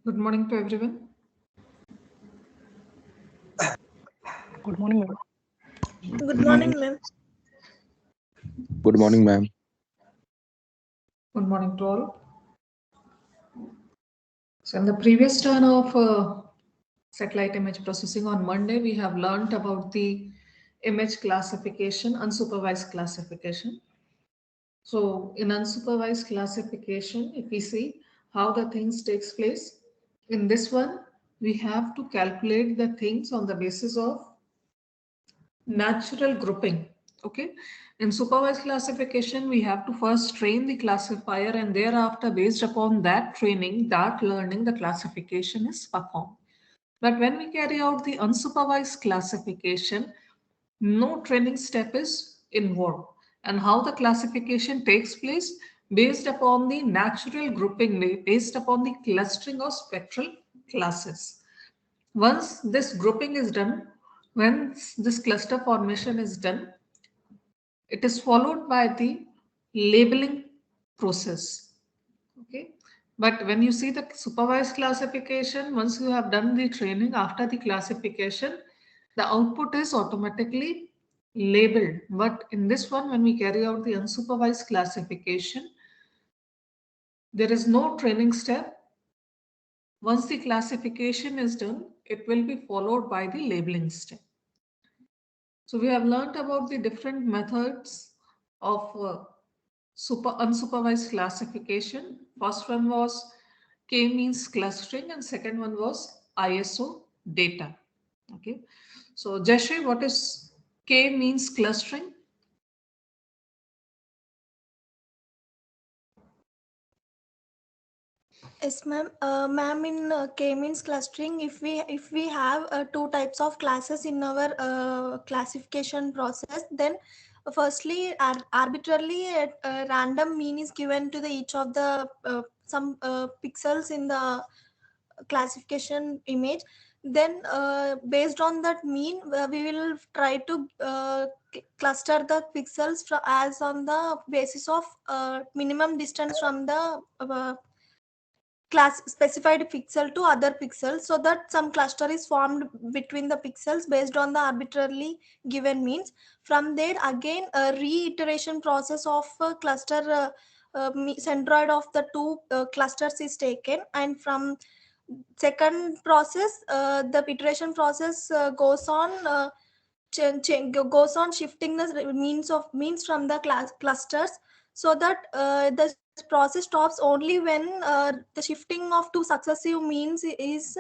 Good morning to everyone. Good morning, ma'am. Good morning, ma'am. Good morning, ma'am. Good morning to all. So, in the previous turn of satellite image processing on Monday, we have learnt about the image classification, unsupervised classification. So, in unsupervised classification, if we see how the things takes place, in this one, we have to calculate the things on the basis of natural grouping. Okay, in supervised classification we have to first train the classifier, and thereafter based upon that training, that learning, the classification is performed. But when we carry out the unsupervised classification, no training step is involved. And how the classification takes place, based upon the natural grouping, based upon the clustering of spectral classes. Once this grouping is done, once this cluster formation is done, it is followed by the labeling process. Okay. But when you see the supervised classification, once you have done the training after the classification, the output is automatically labeled. But in this one, when we carry out the unsupervised classification, there is no training step. Once the classification is done, it will be followed by the labeling step. So we have learned about the different methods of unsupervised classification. First one was k-means clustering, and second one was ISO data. Okay. So Jashri, what is k-means clustering? Yes, ma'am. Ma'am, in K-means clustering, if we have two types of classes in our classification process, then firstly, arbitrarily, a random mean is given to the each of the some pixels in the classification image. Then, based on that mean, we will try to cluster the pixels as on the basis of minimum distance from the class specified pixel to other pixels, so that some cluster is formed between the pixels based on the arbitrarily given means. From there, again, a reiteration process of cluster centroid of the two clusters is taken, and from second process, the iteration process goes on goes on shifting the means from the clusters, so that the process stops only when the shifting of two successive means is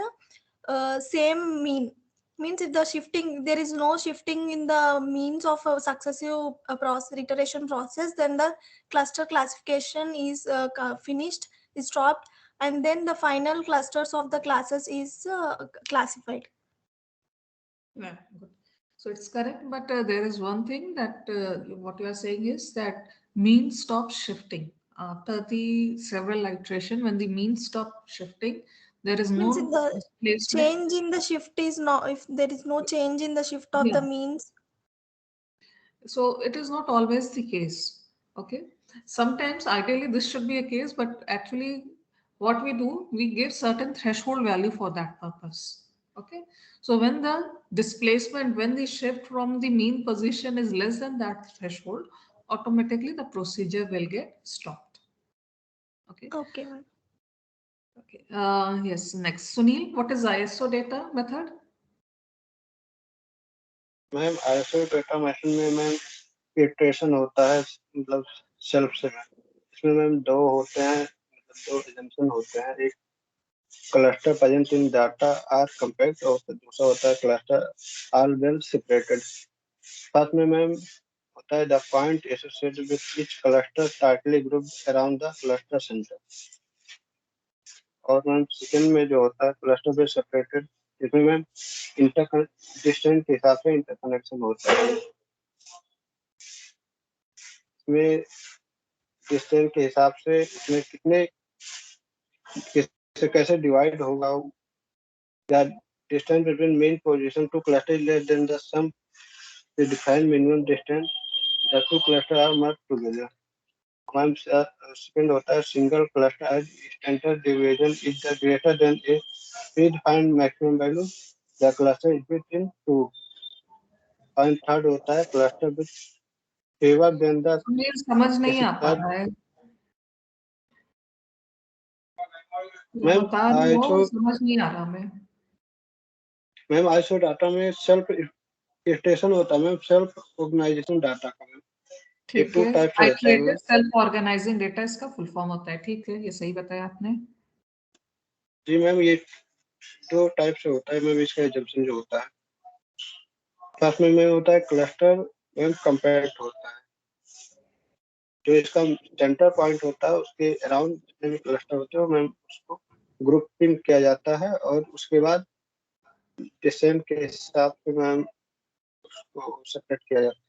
same mean. Means if the shifting, there is no shifting in the means of a successive process iteration process, then the cluster classification is finished, is stopped, and then the final clusters of the classes is classified. Yeah, good. So it's correct, but there is one thing that what you are saying is that mean stops shifting after the several iteration. When the mean stop shifting, there is Means no the displacement. change in the shift is not, if there is no change in the shift of Yeah. the means. So it is not always the case. Okay. Sometimes ideally this should be a case, but actually what we do, we give certain threshold value for that purpose. Okay. So when the displacement, when the shift from the mean position is less than that threshold, automatically the procedure will get stopped. Okay. Okay, ma'am. Okay. Yes. Next, Sunil, what is ISO data method? Ma'am ISO data machine में ma'am iteration होता है, मतलब self से। इसमें ma'am दो होते हैं, मतलब दो एजम्पशन होते हैं। एक cluster present in data are compact, और दूसरा होता है क्लस्टर आर वेल सेपरेटेड। साथ में मैम होता है the point associated with each cluster tightly group around the cluster centre. और मैम सेकंड में जो होता है क्लस्टर बेस सेपरेटेड, इसमें मैम इंटर डिस्टेंस के हिसाब से इंटरकनेक्शन होता है। इसमें डिस्टेंस के हिसाब से इसमें कितने कैसे डिवाइड होगा, या distance between mean position to cluster less than the sum the defined minimum distance the two cluster are merge together. Ma'am second होता है single cluster as standard division is the greater than a predefined maximum value the cluster is between two. Point third होता है cluster with fewer than the Sunil समझ नहीं आ पा रहा है, ma'am बता रही हो आईएसओ समझ नहीं आ रहा मैं। मैम आईएसओ डाटा में सेल्फ स्टेशन होता है मैम, सेल्फ ऑर्गेनाइजेशन डाटा का मैम। ये ठीक टू है, टाइप से होता है iterative ma'am. Self organising data इसका फुल फॉर्म होता है। ठीक है, ये सही बताया आपने। जी मैम ये दो टाइप से होता है मैम, इसका एजम्पशन जो होता है फर्स्ट में होता है क्लस्टर मैम कंपैक्ट होता है। जो इसका सेंटर पॉइंट होता है उसके अराउंड जितने भी क्लस्टर होते हैं मैम उसको ग्रुपिंग किया जाता है और उसके बाद डिस्टेंस के हिसाब से मैम उसको सेपरेट किया जाता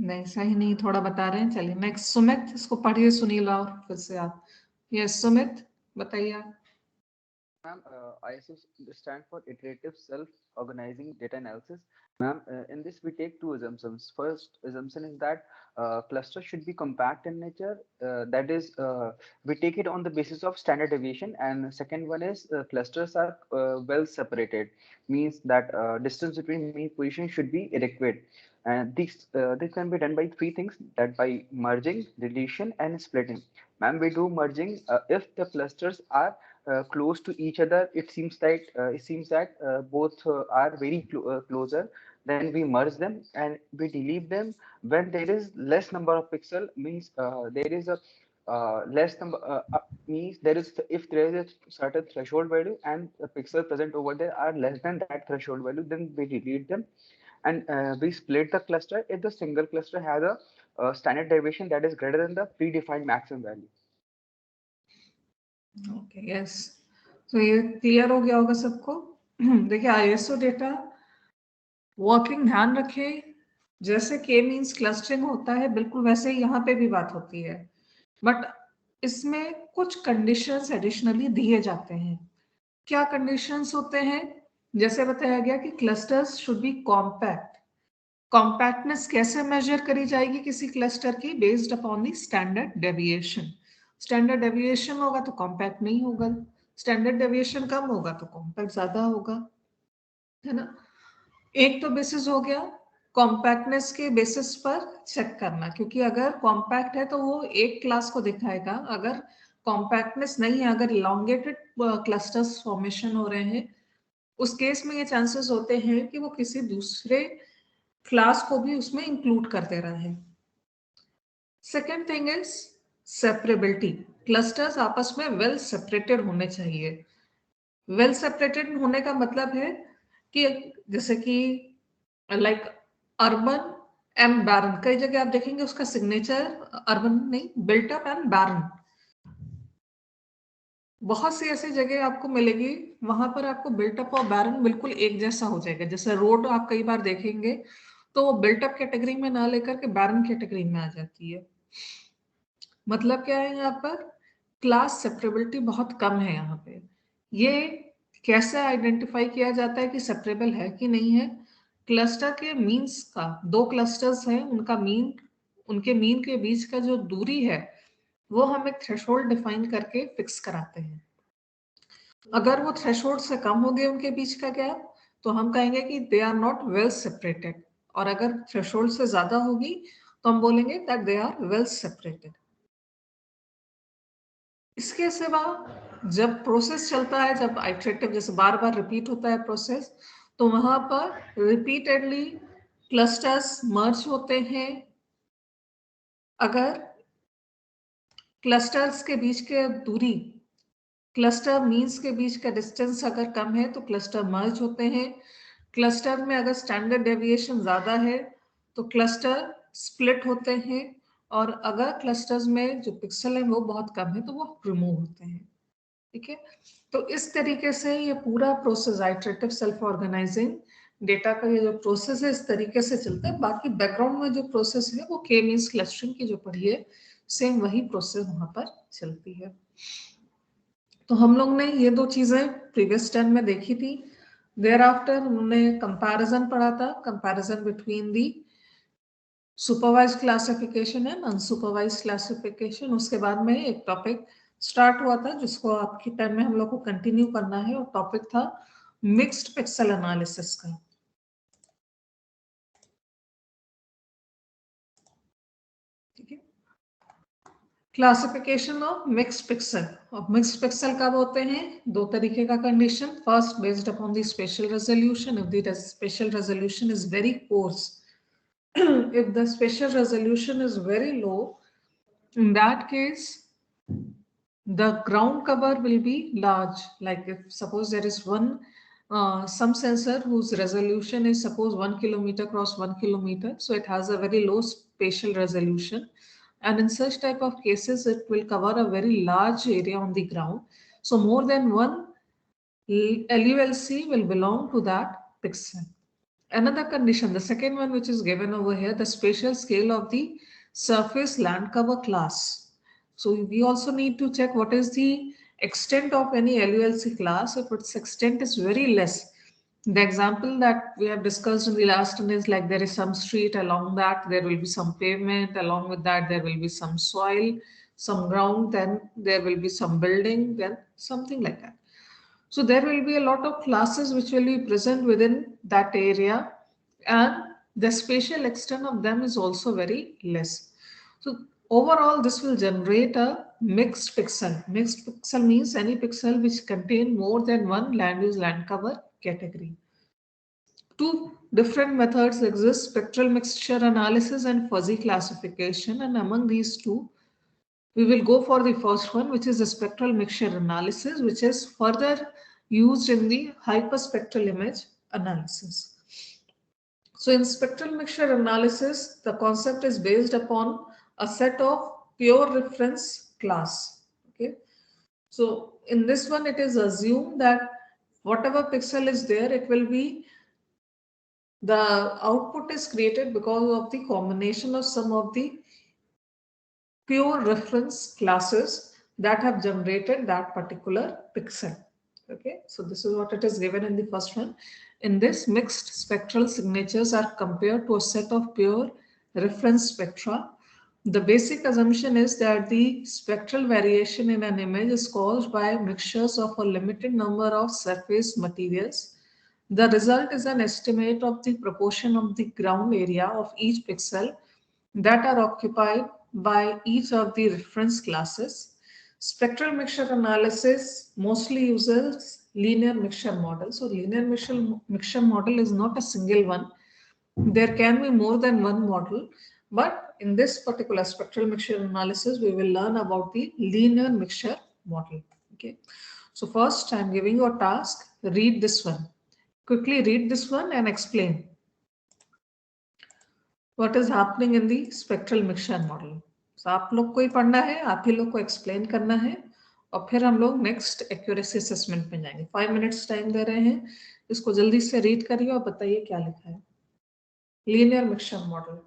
नहीं सही नहीं, थोड़ा बता रहे हैं। चलिए नेक्स्ट सुमित, इसको पढ़िए सुनील और फिर से आप। यस सुमित बताइए आप। Ma'am, ISO stands for Iterative Self-Organizing Data Analysis. Ma'am, in this we take two assumptions. First assumption is that cluster should be compact in nature. That is, we take it on the basis of standard deviation. And second one is clusters are well separated. Means that distance between mean position should be adequate. And this can be done by three things: that by merging, deletion, and splitting. Ma'am, we do merging if the clusters are close to each other. It seems that both are very closer. Then we merge them and we delete them when there is less number of pixel. Means there is a less number means there is, if there is a certain threshold value and the pixel present over there are less than that threshold value, then we delete them. And we split the cluster if the single cluster has a standard deviation that is greater than the predefined maximum value. Okay yes, तो ये clear हो गया होगा सबको। देखिए ISO data working ध्यान रखें, जैसे के मींस क्लस्टरिंग होता है बिल्कुल वैसे ही यहाँ पे भी बात होती है, बट इसमें कुछ कंडीशंस एडिशनली दिए जाते हैं। क्या कंडीशंस होते हैं? जैसे बताया गया कि clusters should be compact. Compactness कैसे मेजर करी जाएगी किसी क्लस्टर की? Based upon the standard deviation. Standard deviation होगा तो कॉम्पैक्ट नहीं होगा, स्टैंडर्ड डेविएशन कम होगा तो कॉम्पैक्ट ज्यादा होगा, है ना। एक तो बेसिस हो गया कॉम्पैक्टनेस के बेसिस पर चेक करना, क्योंकि अगर कॉम्पैक्ट है तो वो एक क्लास को दिखाएगा, अगर कॉम्पैक्टनेस नहीं है, अगर इलॉन्गेटेड क्लस्टर्स फॉर्मेशन हो रहे हैं, उस केस में ये चांसेस होते हैं कि वो किसी दूसरे क्लास को भी उसमें इंक्लूड कर दे रहा है। Second thing is separability. Clusters आपस में वेल सेपरेटेड होने चाहिए। वेल सेपरेटेड होने का मतलब है कि जैसे कि लाइक अर्बन एंड बैरन, कई जगह आप देखेंगे उसका सिग्नेचर अर्बन नहीं, बिल्ट अप एंड बैरन। बहुत सी ऐसी जगह आपको मिलेगी वहां पर आपको बिल्टअप और बैरन बिल्कुल एक जैसा हो जाएगा। जैसे रोड आप कई बार देखेंगे तो वो बिल्टअप कैटेगरी में ना लेकर के बैरन कैटेगरी में आ जाती है। मतलब क्या है, यहाँ पर क्लास सेपरेबिलिटी बहुत कम है। यहाँ पे ये कैसे आइडेंटिफाई किया जाता है कि सेपरेबल है कि नहीं है? क्लस्टर के मीन्स का, दो क्लस्टर्स हैं उनका मीन, उनके मीन के बीच का जो दूरी है वो हम एक थ्रेशोल्ड डिफाइन करके फिक्स कराते हैं। अगर वो थ्रेशोल्ड से कम हो गए उनके बीच का गैप तो हम कहेंगे कि they are not well separated, और अगर थ्रेशोल्ड से ज्यादा होगी तो हम बोलेंगे that they are well separated. इसके सिवा जब प्रोसेस चलता है, जब आइटरेटिव जैसे बार बार रिपीट होता है प्रोसेस, तो वहां पर रिपीटेडली क्लस्टर्स मर्ज होते हैं। अगर क्लस्टर्स के बीच के दूरी, क्लस्टर मीन्स के बीच का डिस्टेंस अगर कम है तो क्लस्टर मर्ज होते हैं। क्लस्टर में अगर स्टैंडर्ड डेविएशन ज्यादा है तो क्लस्टर स्प्लिट होते हैं, और अगर क्लस्टर्स में जो पिक्सल है वो बहुत कम है तो वो रिमूव होते हैं। ठीक है, तो इस तरीके से ये पूरा process iterative self organising data का ये जो प्रोसेस है इस तरीके से चलता है। बाकी बैकग्राउंड में जो प्रोसेस है वो के मींस क्लस्टरिंग की जो पढ़ी है सेम वही प्रोसेस वहां पर चलती है। तो हम लोग ने ये दो चीजें प्रीवियस टर्म में देखी थी। देयर आफ्टर उन्होंने कंपैरिजन पढ़ा था, comparison between the supervised classification and unsupervised classification. उसके बाद में एक टॉपिक स्टार्ट हुआ था जिसको आपकी टाइम में हम लोग को कंटिन्यू करना है, और टॉपिक था मिक्स्ड पिक्सल एनालिसिस का। ठीक है, क्लासिफिकेशन ऑफ मिक्स्ड पिक्सल। अब मिक्स्ड पिक्सल कब होते हैं? दो तरीके का condition. First, based upon the special resolution, if the special resolution is very course, if the spatial resolution is very low, in that case the ground cover will be large. Like if suppose there is one some sensor whose resolution is suppose 1 kilometer cross 1 kilometer, so it has a very low spatial resolution, and in such type of cases it will cover a very large area on the ground. So more than one LULC will belong to that pixel. Another condition, the second one which is given over here, the spatial scale of the surface land cover class. So we also need to check what is the extent of any LULC class. If its extent is very less, the example that we have discussed in the last one is like there is some street, along that there will be some pavement, along with that there will be some soil, some ground, then there will be some building, then something like that. So there will be a lot of classes which will be present within that area, and the spatial extent of them is also very less. So overall, this will generate a mixed pixel. Mixed pixel means any pixel which contain more than one land use land cover category. Two different methods exist: spectral mixture analysis and fuzzy classification. And among these two, we will go for the first one, which is the spectral mixture analysis, which is further used in the hyperspectral image analysis. So in spectral mixture analysis, the concept is based upon a set of pure reference class. Okay. So in this one, it is assumed that whatever pixel is there, it will be, the output is created because of the combination of some of the pure reference classes that have generated that particular pixel. Okay, so this is what it is given in the first one. In this, mixed spectral signatures are compared to a set of pure reference spectra. The basic assumption is that the spectral variation in an image is caused by mixtures of a limited number of surface materials. The result is an estimate of the proportion of the ground area of each pixel that are occupied by each of the reference classes. Spectral mixture analysis mostly uses linear mixture model. So linear mixture model is not a single one. There can be more than one model, but in this particular spectral mixture analysis, we will learn about the linear mixture model. Okay. So first, I'm giving you a task. Read this one. Quickly read this one and explain what is happening in the spectral mixture model. So आप लोग को ही पढ़ना है, आप ही लोग को explain करना है, और फिर हम लोग नेक्स्ट एक्यूरेसी असेसमेंट में जाएंगे। 5 मिनट्स टाइम दे रहे हैं, इसको जल्दी से रीड करिए और बताइए क्या लिखा है। Linear mixture model.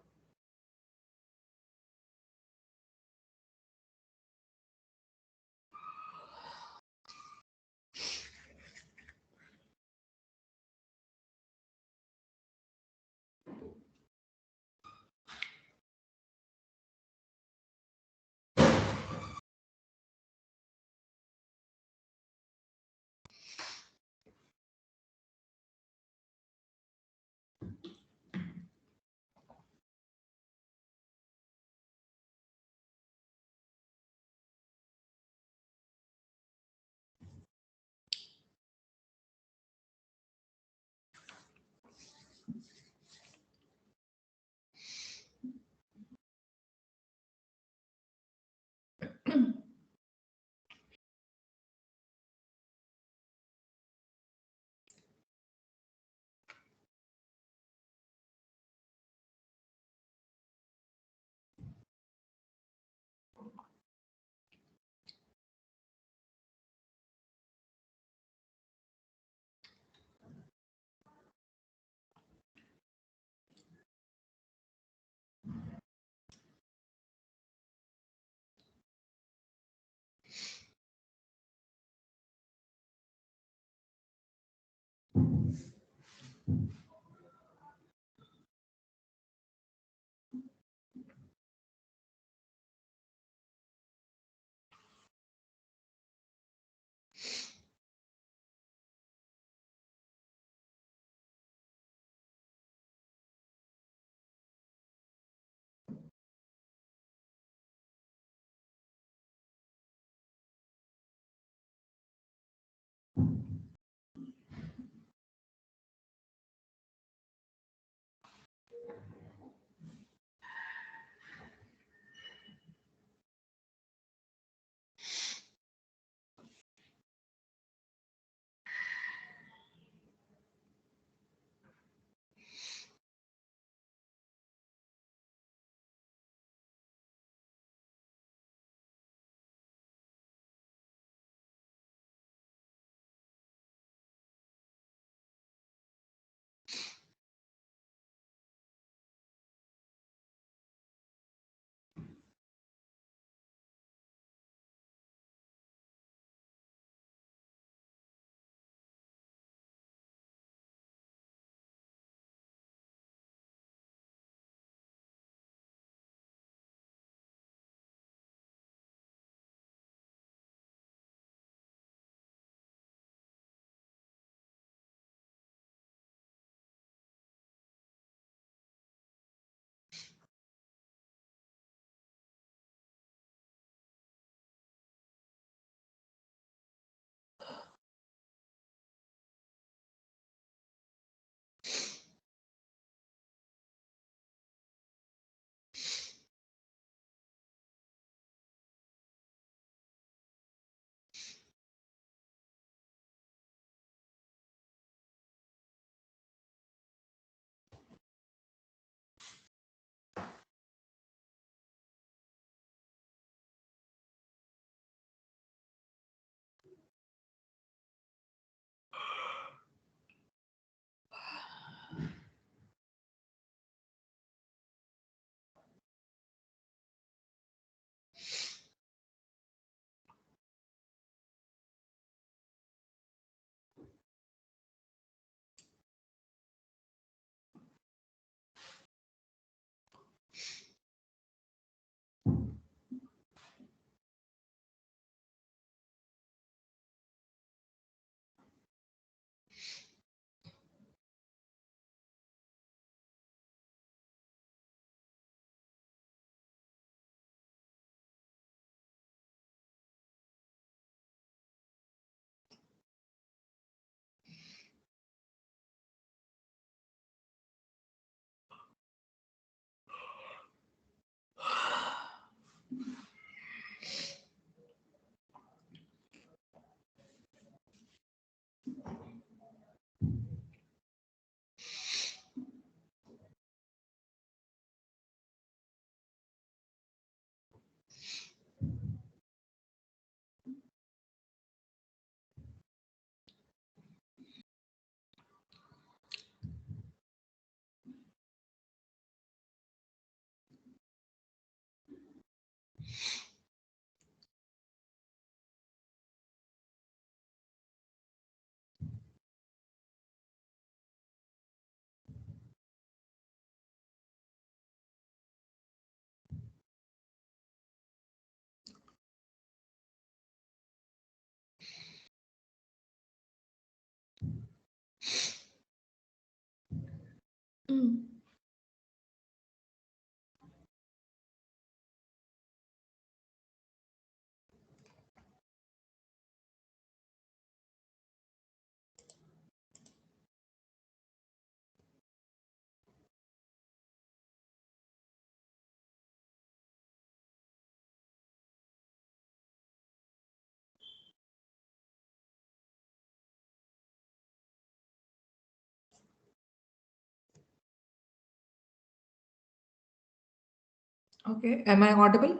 Okay, am I audible?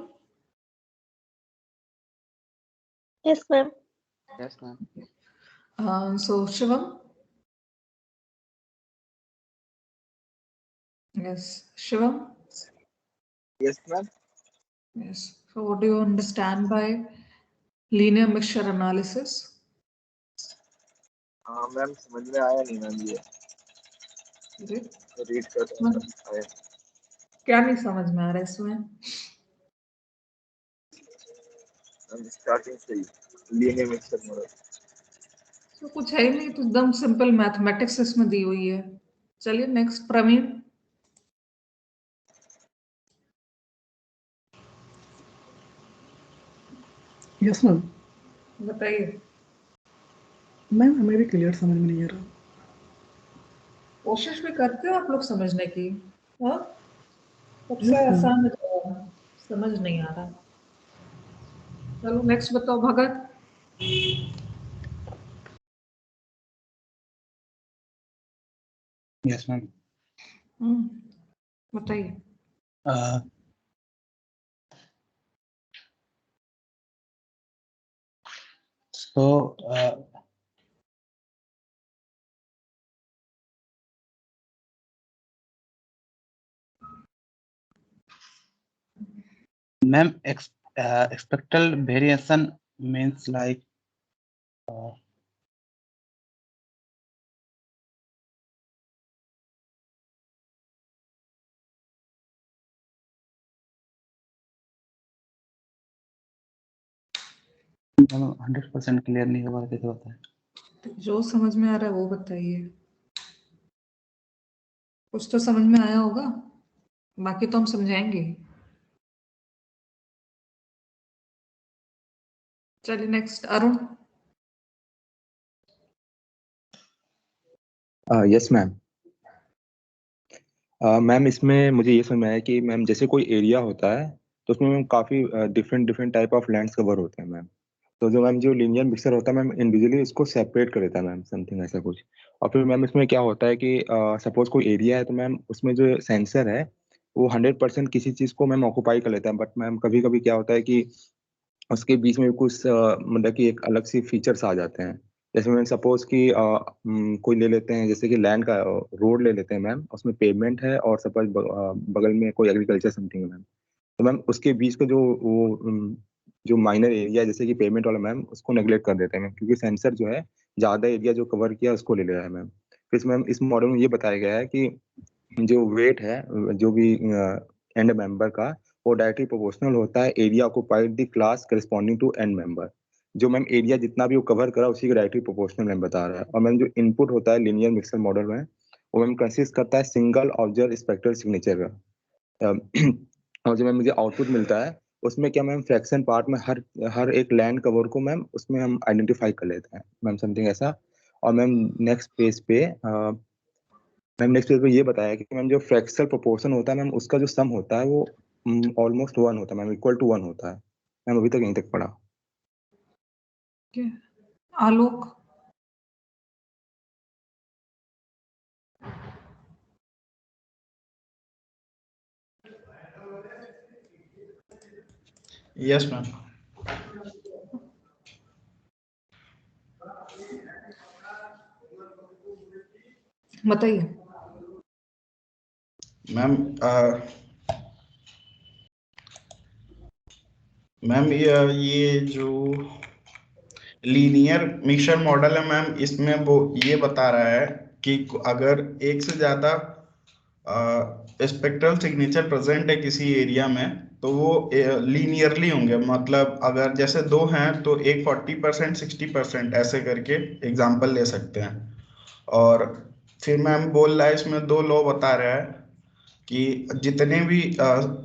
Yes, ma'am. Yes, ma'am. So Shivam? Yes, Shivam? Yes, ma'am. Yes. So what do you understand by linear mixture analysis? Ma'am समझ में आया नहीं मैम ये रीड कर रहा था क्या नहीं समझ में आ रहा है इसमें? स्टार्टिंग से ही लीनियर मिक्सर मॉडल तो कुछ है ही नहीं, तो एकदम सिंपल मैथमेटिक्स इसमें दी हुई है। चलिए नेक्स्ट, प्रवीण। Yes ma'am. बताइए। मैम हमें भी क्लियर समझ में नहीं आ रहा। कोशिश भी करते हो आप लोग समझने की? हाँ, सबसे Yes, ma'am. आसान है तो समझ नहीं आ रहा। चलो नेक्स्ट बताओ भगत। Yes ma'am. बताइए। So ma'am, expected variation means like ma'am 100% clear नहीं होगा कैसे होता है? जो समझ में आ रहा है वो बताइए। कुछ तो समझ में आया होगा, बाकी तो हम समझाएंगे। चलिए next, Arun. Yes ma'am. Ma'am इसमें मुझे ये समझ में आया कि मैम जैसे कोई एरिया होता है तो उसमें मैम काफ़ी different different type of lands cover होते हैं मैम। तो जो मैम जो लीनियर मिक्सर होता है मैम इंडिविजुअली इसको सेपरेट कर देता है मैम, समथिंग ऐसा कुछ। और फिर मैम इसमें क्या होता है कि सपोज कोई एरिया है तो मैम उसमें जो सेंसर है वो 100% किसी चीज़ को मैम ऑक्यूपाई कर लेता है, बट मैम कभी कभी क्या होता है कि उसके बीच में कुछ मतलब कि एक अलग सी फीचर्स आ जाते हैं। जैसे मैम सपोज कि कोई ले लेते हैं, जैसे कि लैंड का रोड ले लेते हैं मैम, उसमें पेमेंट है और सपोज बगल में कोई एग्रीकल्चर समथिंग है मैम। तो मैम उसके बीच का जो वो जो माइनर एरिया जैसे कि पेमेंट वाला मैम उसको नेग्लेक्ट कर देते हैं मैम, क्योंकि सेंसर जो है ज़्यादा एरिया जो कवर किया उसको ले लिया है मैम। फिर मैम इस मॉडल में ये बताया गया है कि जो वेट है जो भी एंड मेंबर का वो डायरेक्टली प्रोपोर्शनल होता है area occupied the class corresponding to end member. जो मैम एरिया जितना भी वो कवर करा उसी का डायरेक्टली प्रोपोर्शनल मैम बता रहा है। और मैम जो इनपुट होता है लीनियर मिक्सर मॉडल में वो मैम कंसिस्ट करता है सिंगल ऑब्जर्व स्पेक्ट्रल सिग्नेचर का। और जो मैम मुझे आउटपुट मिलता है उसमें क्या मैम फ्रैक्शन पार्ट में हर हर एक लैंड कवर को मैम उसमें हम आइडेंटिफाई कर लेते हैं मैम, समथिंग ऐसा। और मैम नेक्स्ट पेज पे ये बताया कि मैम जो फ्रैक्शनल प्रोपोर्शन होता है मैम उसका जो सम होता है वो ऑलमोस्ट 1 होता है मैम, इक्वल टू 1 होता है मैम। अभी तक यहीं तक पढ़ा। आलोक। Yes ma'am. बताइए। मैम ये जो लीनियर मिक्सर मॉडल है मैम इसमें वो ये बता रहा है कि अगर एक से ज्यादा स्पेक्ट्रल सिग्नेचर प्रेजेंट है किसी एरिया में तो वो लीनियरली होंगे, मतलब अगर जैसे दो हैं तो एक 40% 60% ऐसे करके एग्जाम्पल ले सकते हैं। और फिर मैम बोल रहा है इसमें दो लॉ बता रहा है कि जितने भी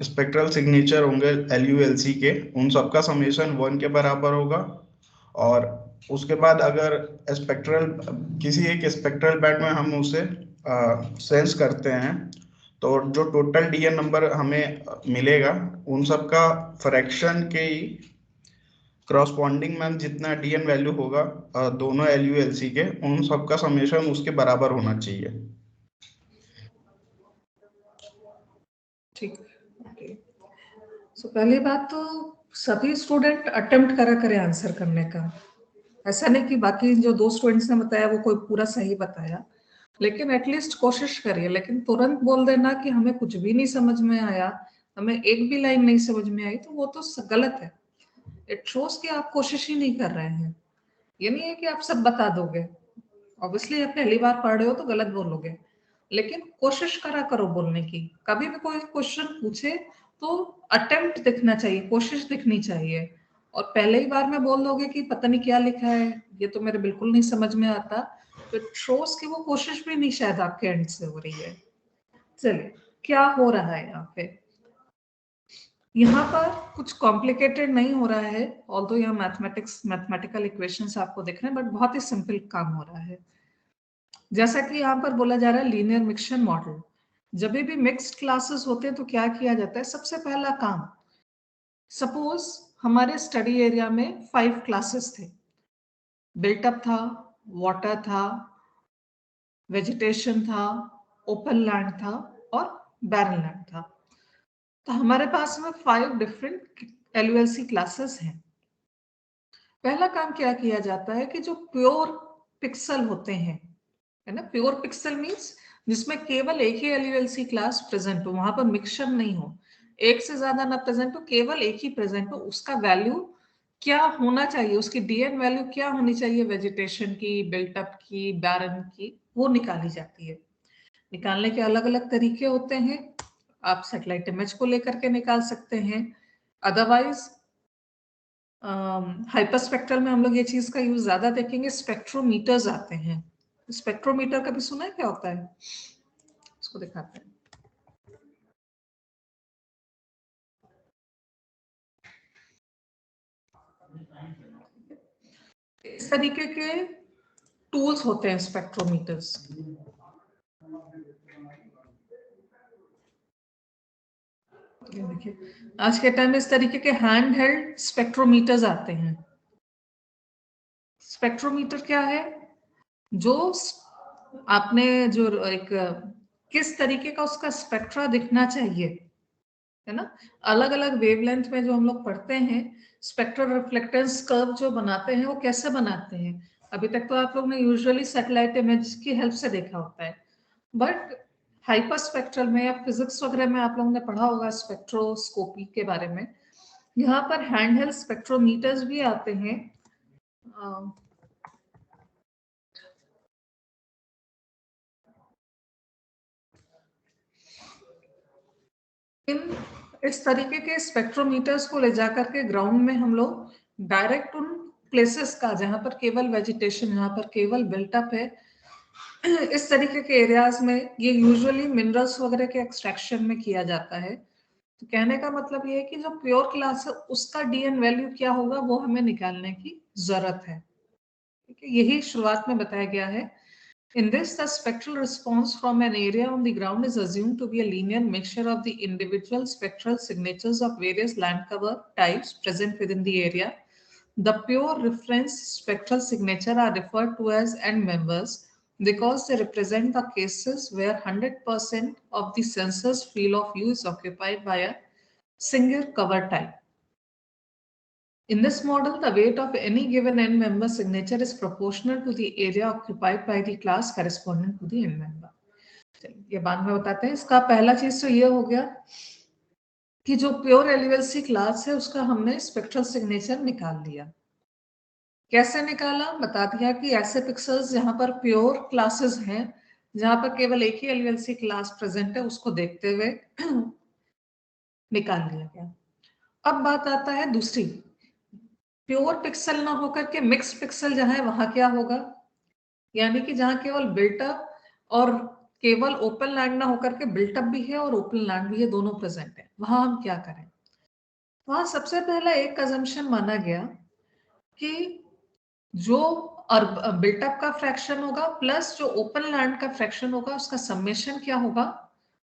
स्पेक्ट्रल सिग्नेचर होंगे LULC के, उन सबका समेशन 1 के बराबर होगा। और उसके बाद अगर स्पेक्ट्रल किसी एक स्पेक्ट्रल बैंड में हम उसे सेंस करते हैं, तो जो टोटल DN नंबर हमें मिलेगा उन सब का फ्रैक्शन के ही क्रॉसपॉन्डिंग मैम जितना DN वैल्यू होगा दोनों LULC के, उन सब का समेशन उसके बराबर होना चाहिए। ठीक, ओके। सो पहली बात तो सभी स्टूडेंट अटेम्प्ट करा करें आंसर करने का। ऐसा नहीं कि बाकी जो 2 स्टूडेंट्स ने बताया वो कोई पूरा सही बताया, लेकिन एटलीस्ट कोशिश करिए। लेकिन तुरंत बोल देना कि हमें कुछ भी नहीं समझ में आया, हमें एक भी लाइन नहीं समझ में आई, तो वो तो गलत है। इट शोज कि आप कोशिश ही नहीं कर रहे हैं। ये नहीं है कि आप सब बता दोगे, ऑब्वियसली आप पहली बार पढ़ रहे हो तो गलत बोलोगे, लेकिन कोशिश करा करो बोलने की। कभी भी कोई क्वेश्चन पूछे तो अटेम्प्ट दिखना चाहिए, कोशिश दिखनी चाहिए। और पहले ही बार में बोल दोगे कि पता नहीं क्या लिखा है, ये तो मेरे बिल्कुल नहीं समझ में आता, तो इट शोज कि वो कोशिश भी नहीं शायद आपके एंड से हो रही है। चलिए, क्या हो रहा है यहाँ पे? यहाँ पर कुछ कॉम्प्लिकेटेड नहीं हो रहा है, ऑल्दो यहाँ मैथमेटिकल इक्वेशंस आपको दिख रहे हैं, बट बहुत ही सिंपल काम हो रहा है। जैसा कि यहाँ पर बोला जा रहा है लीनियर मिक्सचर मॉडल। जब भी मिक्स्ड क्लासेस होते हैं तो क्या किया जाता है? सबसे पहला काम, सपोज हमारे स्टडी एरिया में 5 क्लासेस थे, बिल्टअप था, वाटर था, वेजिटेशन था, ओपन लैंड था और बैरन लैंड था। तो हमारे पास में 5 डिफरेंट LULC क्लासेस हैं। पहला काम क्या किया जाता है कि जो प्योर पिक्सल होते हैं, है ना, प्योर पिक्सल मींस जिसमें केवल एक ही LULC क्लास प्रेजेंट हो, वहां पर मिक्सचर नहीं हो, एक से ज्यादा ना प्रेजेंट हो, केवल एक ही प्रेजेंट हो, उसका वैल्यू क्या होना चाहिए, उसकी DN वैल्यू क्या होनी चाहिए, वेजिटेशन की, बिल्टअप की, बैरन की, वो निकाली जाती है। निकालने के अलग अलग तरीके होते हैं, आप सैटेलाइट इमेज को लेकर के निकाल सकते हैं, अदरवाइज हाइपरस्पेक्ट्रल में हम लोग ये चीज का यूज ज्यादा देखेंगे, स्पेक्ट्रोमीटर्स आते हैं। स्पेक्ट्रोमीटर कभी सुना है क्या होता है? इसको दिखाते हैं। इस तरीके के टूल्स होते हैं स्पेक्ट्रोमीटर्स। देखिए, आज के टाइम में इस तरीके के हैंड हेल्ड स्पेक्ट्रोमीटर्स आते हैं। स्पेक्ट्रोमीटर क्या है? जो आपने जो एक किस तरीके का उसका स्पेक्ट्रा दिखना चाहिए, है ना, अलग अलग वेवलेंथ में जो हम लोग पढ़ते हैं, स्पेक्ट्रल रिफ्लेक्टेंस कर्व जो बनाते हैं वो कैसे बनाते हैं? अभी तक तो आप लोग ने यूजुअली सैटेलाइट इमेज की हेल्प से देखा होता है, बट हाइपर स्पेक्ट्रल में या फिजिक्स वगैरह में आप लोगों ने पढ़ा होगा स्पेक्ट्रोस्कोपी के बारे में। यहाँ पर हैंडहेल्ड स्पेक्ट्रोमीटर्स भी आते हैं। इन इस तरीके के स्पेक्ट्रोमीटर्स को ले जाकर के ग्राउंड में हम लोग डायरेक्ट उन प्लेसेस का जहां पर केवल वेजिटेशन, जहां पर केवल बिल्टअप है, इस तरीके के एरियाज में ये यूजुअली मिनरल्स वगैरह के एक्सट्रैक्शन में किया जाता है। तो कहने का मतलब ये है कि जो प्योर क्लास है उसका DN वैल्यू क्या होगा वो हमें निकालने की जरूरत है। ठीक है, यही शुरुआत में बताया गया है। In this, the spectral response from an area on the ground is assumed to be a linear mixture of the individual spectral signatures of various land cover types present within the area. The pure reference spectral signature are referred to as end members because they represent the cases where 100% of the sensor's field of view is occupied by a single cover type. In this model, the weight of any given end member signature is proportional to the area occupied by the class corresponding to the end member. ये बाद में बताते हैं। इसका पहला चीज तो ये हो गया कि जो प्योर LULC क्लास है उसका हमने स्पेक्ट्रल सिग्नेचर निकाल लिया। कैसे निकाला? बता दिया कि ऐसे पिक्सल्स जहां पर प्योर क्लासेस हैं, जहां पर केवल एक ही LULC क्लास प्रेजेंट है, उसको देखते हुए निकाल लिया गया। अब बात आता है दूसरी, प्योर पिक्सल ना होकर के मिक्स पिक्सल जहां है वहां क्या होगा, यानी कि जहां केवल बिल्टअप और केवल ओपन लैंड ना होकर के बिल्टअप भी है और ओपन लैंड भी है, दोनों प्रेजेंट है, वहां हम क्या करें। वहां सबसे पहला एक अजम्पशन माना गया कि जो बिल्टअप का फ्रैक्शन होगा प्लस जो ओपन लैंड का फ्रैक्शन होगा उसका समेशन क्या होगा,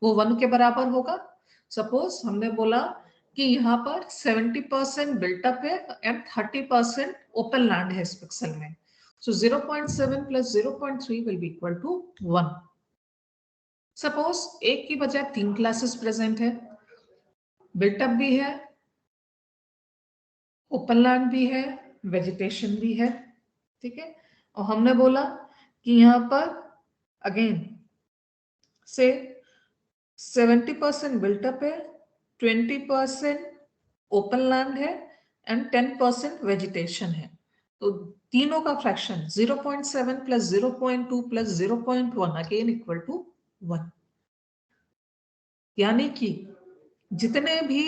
वो 1 के बराबर होगा। सपोज हमने बोला कि यहाँ पर 70% बिल्टअप है एंड 30% ओपन लैंड है इस पिक्सल में, so 0.7 plus 0.3 will be equal to 1। Suppose एक की बजाय 3 क्लासेस प्रेजेंट है, बिल्टअप भी है, ओपन लैंड भी है, वेजिटेशन भी है, ठीक है। और हमने बोला कि यहाँ पर अगेन से 70% बिल्टअप है, 20% ओपन लैंड है एंड 10% वेजिटेशन है, तो तीनों का fraction 0.7 plus 0.2 plus 0.1 again equal to 1। यानी कि जितने भी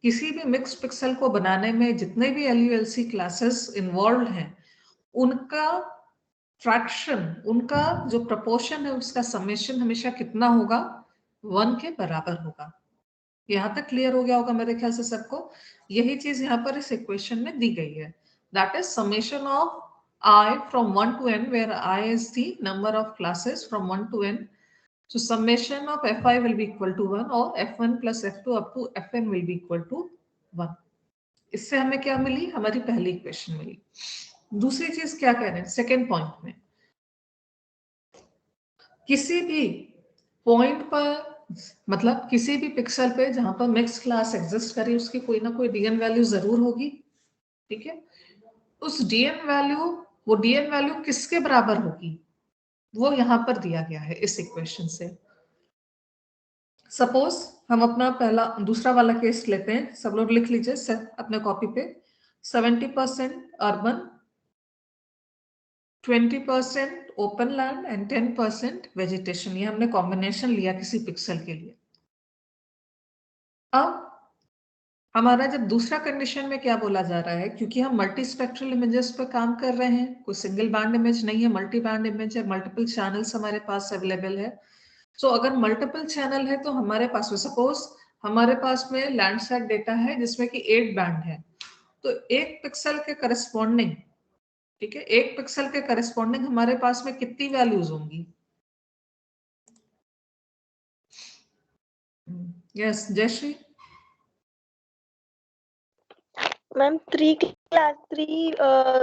किसी भी मिक्स पिक्सल को बनाने में जितने भी LULC क्लासेस इन्वॉल्व हैं, उनका फ्रैक्शन, उनका जो प्रपोर्शन है उसका समेशन हमेशा कितना होगा, 1 के बराबर होगा। यहां तक क्लियर हो गया होगा मेरे ख्याल से सबको। यही चीज यहाँ पर इस इक्वेशन में दी गई है, that is summation of I from 1 to n, where I is the number of classes from 1 to n. So summation of fi will be equal to 1 or f1 plus f2 up to fn will be equal to 1। इससे हमें क्या मिली, हमारी पहली equation मिली। दूसरी चीज क्या कह रहे हैं सेकेंड पॉइंट में, किसी भी पॉइंट पर मतलब किसी भी पिक्सल पे जहां पर मिक्स क्लास एग्जिस्ट करे उसकी कोई ना कोई डीएन वैल्यू जरूर होगी, ठीक है। उस डीएन वैल्यू, वो डीएन वैल्यू किसके बराबर होगी, वो यहां पर दिया गया है इस इक्वेशन से। सपोज हम अपना दूसरा वाला केस लेते हैं, सब लोग लिख लीजिए अपने कॉपी पे, 70% urban, 20% open land and 10% vegetation, ये हमने कॉम्बिनेशन लिया किसी पिक्सल के लिए। अब हमारा जब दूसरा कंडीशन में क्या बोला जा रहा है, क्योंकि हम मल्टी स्पेक्ट्रल इमेजेस पर काम कर रहे हैं, कोई सिंगल बैंड इमेज नहीं है, मल्टी बैंड इमेज है, मल्टीपल चैनल्स हमारे पास अवेलेबल है। सो अगर मल्टीपल चैनल है तो हमारे पास में सपोज हमारे पास में लैंडस्केप डेटा है जिसमें कि 8 बैंड है, तो एक पिक्सल के करस्पॉन्डिंग, ठीक है, एक पिक्सल के करस्पॉन्डिंग हमारे पास में कितनी वैल्यूज होंगी। Yes Jayashree. Ma'am, three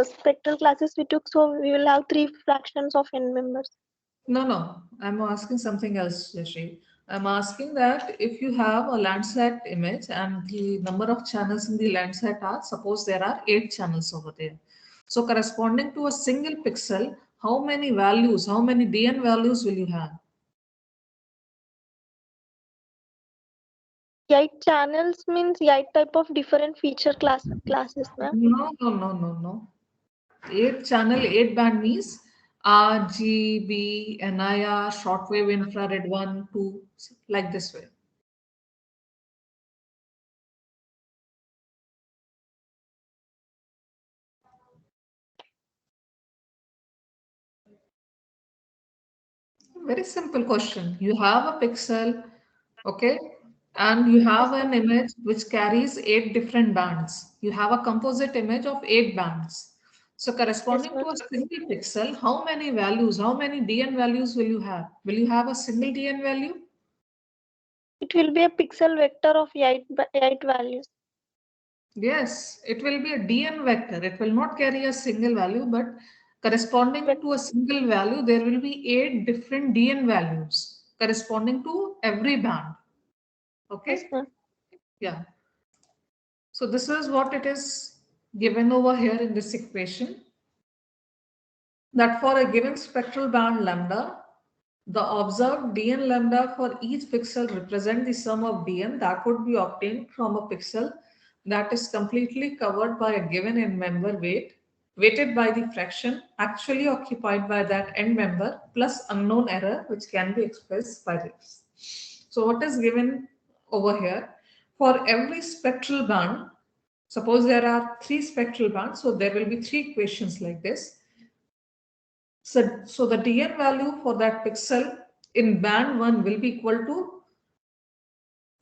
spectral classes we took, so we will have 3 fractions of n members. No, I'm asking something else, Jayashree. I'm asking that if you have a Landsat image and the number of channels in the Landsat are, suppose there are 8 channels over there. So corresponding to a single pixel, how many values, how many DN values will you have? 8 channels means 8 type of different feature classes, ma'am. No. 8 channel, 8 band means R, G, B, NIR, shortwave, infrared 1, 2, like this way. Very simple question. You have a pixel, okay, and you have an image which carries 8 different bands. You have a composite image of 8 bands. So corresponding to a single pixel, how many values, how many DN values will you have? Will you have a single DN value? It will be a pixel vector of 8 values. Yes, it will be a DN vector. It will not carry a single value, but corresponding to a single value, there will be 8 different DN values corresponding to every band. Okay? Yes, yeah. So this is what it is given over here in this equation. That for a given spectral band lambda, the observed DN lambda for each pixel represent the sum of DN that would be obtained from a pixel that is completely covered by a given end member weighted by the fraction actually occupied by that end member plus unknown error, which can be expressed by this. So what is given over here? For every spectral band, Suppose there are 3 spectral bands, so there will be 3 equations like this. So the Dn value for that pixel in band 1 will be equal to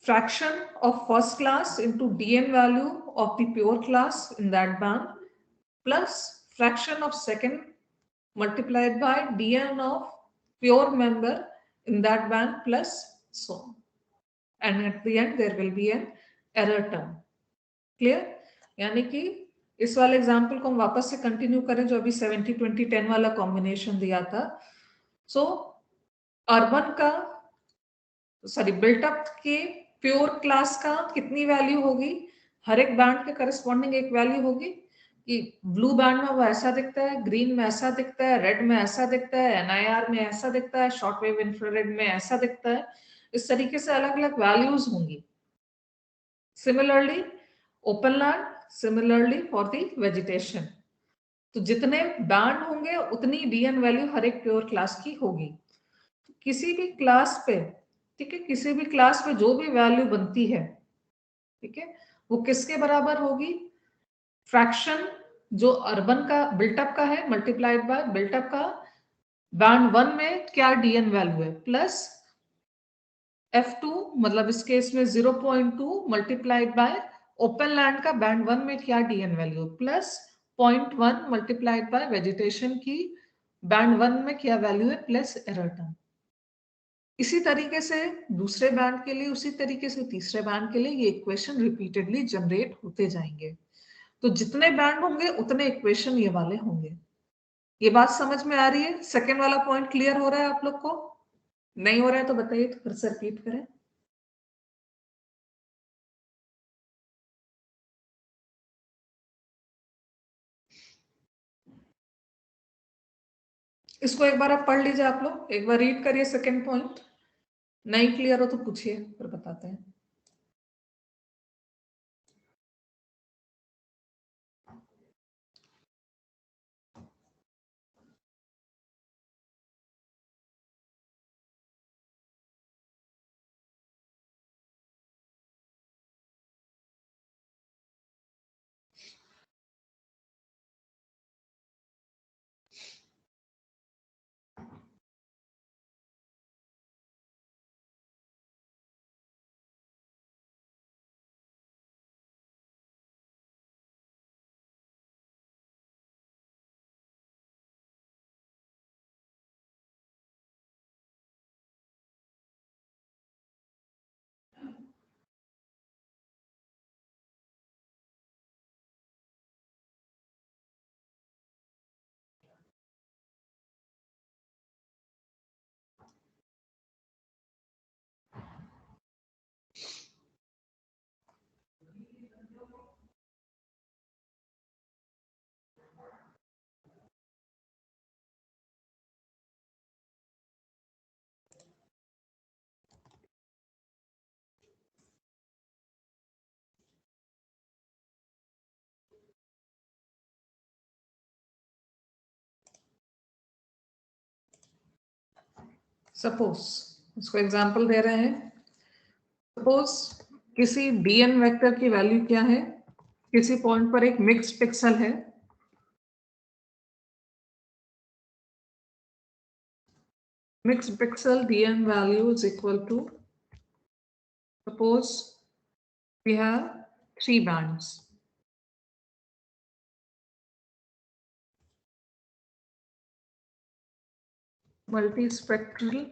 fraction of first class into Dn value of the pure class in that band plus fraction of second multiplied by Dn of pure member in that band plus so on. And at the end there will be an error term. Clear? यानी कि इस वाले example को हम वापस से continue करें जो अभी 70-20-10 वाला कॉम्बिनेशन दिया था. सो अर्बन का सॉरी बिल्टअप के प्योर क्लास का कितनी वैल्यू होगी? हर एक बैंड के करस्पॉन्डिंग एक वैल्यू होगी कि ब्लू बैंड में वो ऐसा दिखता है, ग्रीन में ऐसा दिखता है, रेड में ऐसा दिखता है, एनआईआर में ऐसा दिखता है, शॉर्टवेव इंफ्रारेड में ऐसा दिखता है. इस तरीके से अलग अलग वैल्यूज होंगी. Similarly open land, similarly for the vegetation. तो जितने बैंड होंगे उतनी डीएन वैल्यू हर एक प्योर क्लास की होगी. किसी भी क्लास पे, ठीक है, किसी भी क्लास पे जो भी वैल्यू बनती है, ठीक है, वो किसके बराबर होगी? फ्रैक्शन जो अर्बन का बिल्टअप का है मल्टीप्लाइड बाय बिल्टअप का बैंड 1 में क्या डीएन वैल्यू है प्लस F2 मतलब इस केस में 0.2 मल्टीप्लाइड बाय ओपन लैंड का बैंड 1 में क्या DN value plus 0.1 multiplied by vegetation की बैंड 1 में क्या वैल्यू है प्लस एरर टर्म. इसी तरीके से दूसरे बैंड के लिए, उसी तरीके से तीसरे बैंड के लिए ये इक्वेशन रिपीटेडली जनरेट होते जाएंगे. तो जितने बैंड होंगे उतने इक्वेशन ये वाले होंगे. ये बात समझ में आ रही है? सेकेंड वाला पॉइंट क्लियर हो रहा है आप लोग को? नहीं हो रहा है तो बताइए, तो फिर से रिपीट करें. इसको एक बार आप पढ़ लीजिए, आप लोग एक बार रीड करिए सेकेंड पॉइंट. नहीं क्लियर हो तो पूछिए, फिर बताते हैं. सपोज इसको एग्जांपल दे रहे हैं. सपोज किसी डीएन वेक्टर की वैल्यू क्या है? किसी पॉइंट पर एक मिक्स पिक्सल है, mixed pixel dn value is equal to, suppose we have 3 bands. Multispectral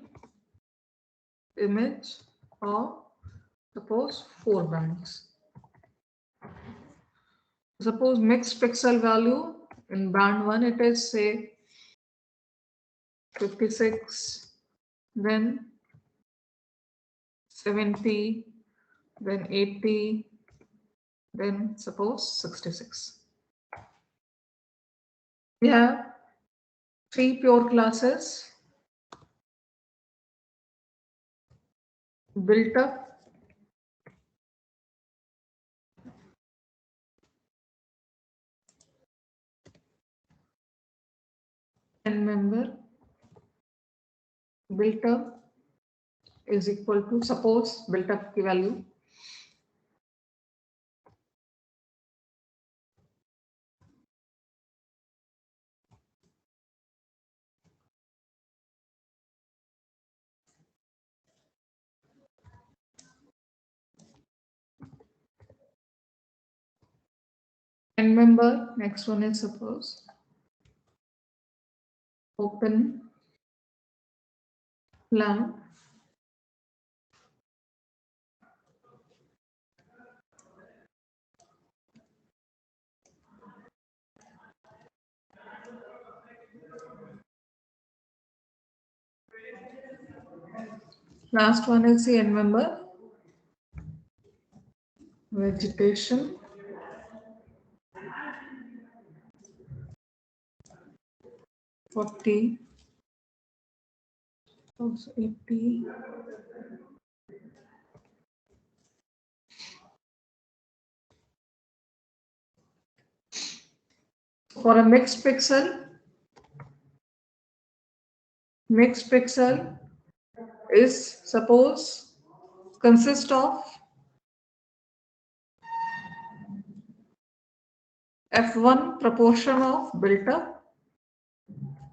image of suppose 4 bands. Suppose mixed pixel value in band 1 it is say 56, then 70, then 80, then suppose 66. We have 3 pure classes built up and member built up is equal to, suppose built up की value N member, next one is suppose open land. Last one is the N member, vegetation. $40, 80. For a mixed pixel is suppose consist of F1 proportion of built up,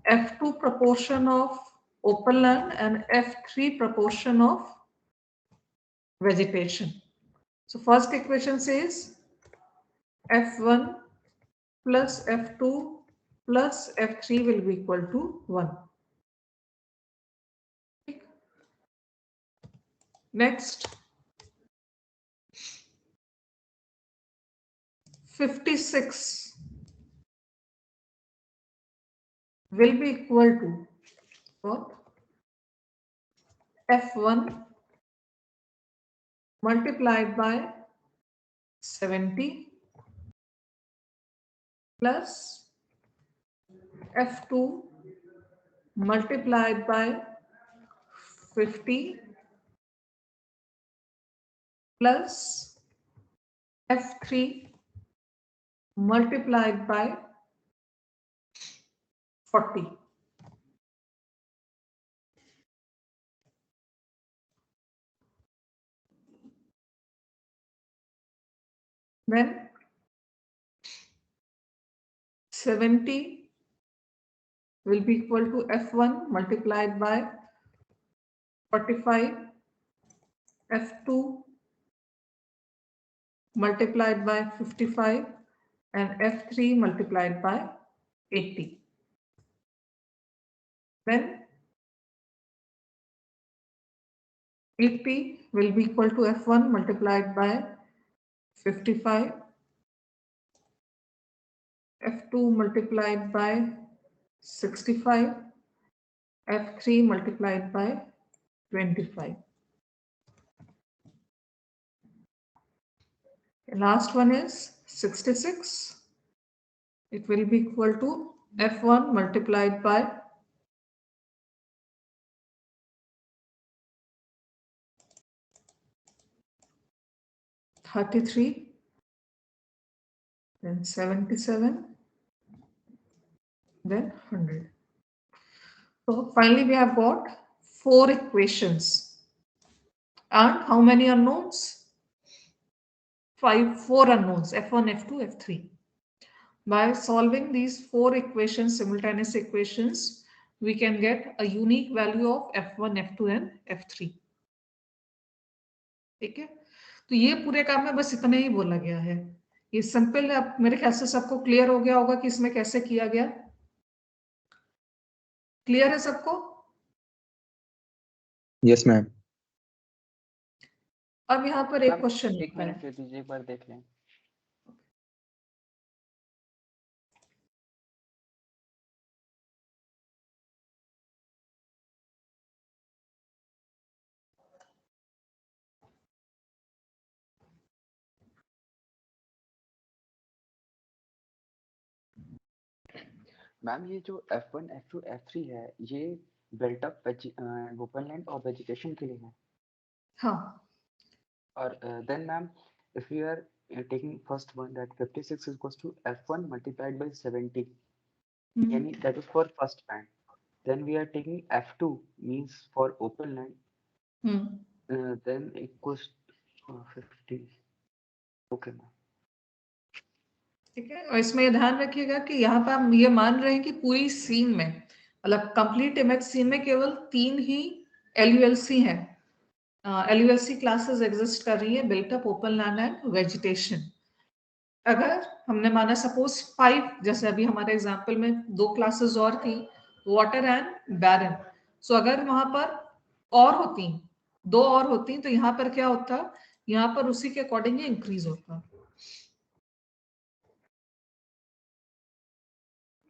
F2 proportion of open land, and F3 proportion of vegetation. So first equation says F1 plus F2 plus F3 will be equal to 1. Next, 56 will be equal to what? F1 multiplied by 70 plus F2 multiplied by 50 plus F3 multiplied by 40. Then 70 will be equal to F1 multiplied by 45, F2 multiplied by 55, and F3 multiplied by 80. Then 80 will be equal to F1 multiplied by 55, F2 multiplied by 65, F3 multiplied by 25. The last one is 66. It will be equal to F1 multiplied by 33, then 77, then 100. So finally we have got 4 equations. And how many unknowns? 4 unknowns, F1, F2, F3. By solving these 4 equations, simultaneous equations, we can get a unique value of F1, F2 and F3. ठीक है, तो ये पूरे काम में बस इतना ही बोला गया है. ये सिंपल है. अब मेरे ख्याल से सबको क्लियर हो गया होगा कि इसमें कैसे किया गया. क्लियर है सबको? Yes ma'am. अब यहाँ पर एक क्वेश्चन एक मिनट दे दीजिए, एक बार देख लें. मैम ये जो F1, F2, F3 है, ये बिल्ट अप ओपन लैंड और वेजिटेशन के लिए है. हाँ. और then ma'am if we are taking first one, that 56 is equals to F1 multiplied by 70, yani that is for first band. Then we are taking F2 means for open land, then equals 50. Okay ma'am. ठीक है, और इसमें ध्यान रखिएगा कि यहाँ पर हम ये मान रहे हैं कि पूरी सीन में, मतलब कंप्लीट इमेज सीन में केवल 3 ही LULC हैं. LULC क्लासेस एग्जिस्ट कर रही है, built up, open land and vegetation. अगर हमने माना सपोज 5, जैसे अभी हमारे एग्जाम्पल में 2 क्लासेस और थी, वाटर एंड बैरन, सो अगर वहां पर और होती 2 और होती तो यहाँ पर क्या होता, यहाँ पर उसी के अकॉर्डिंग इंक्रीज होता।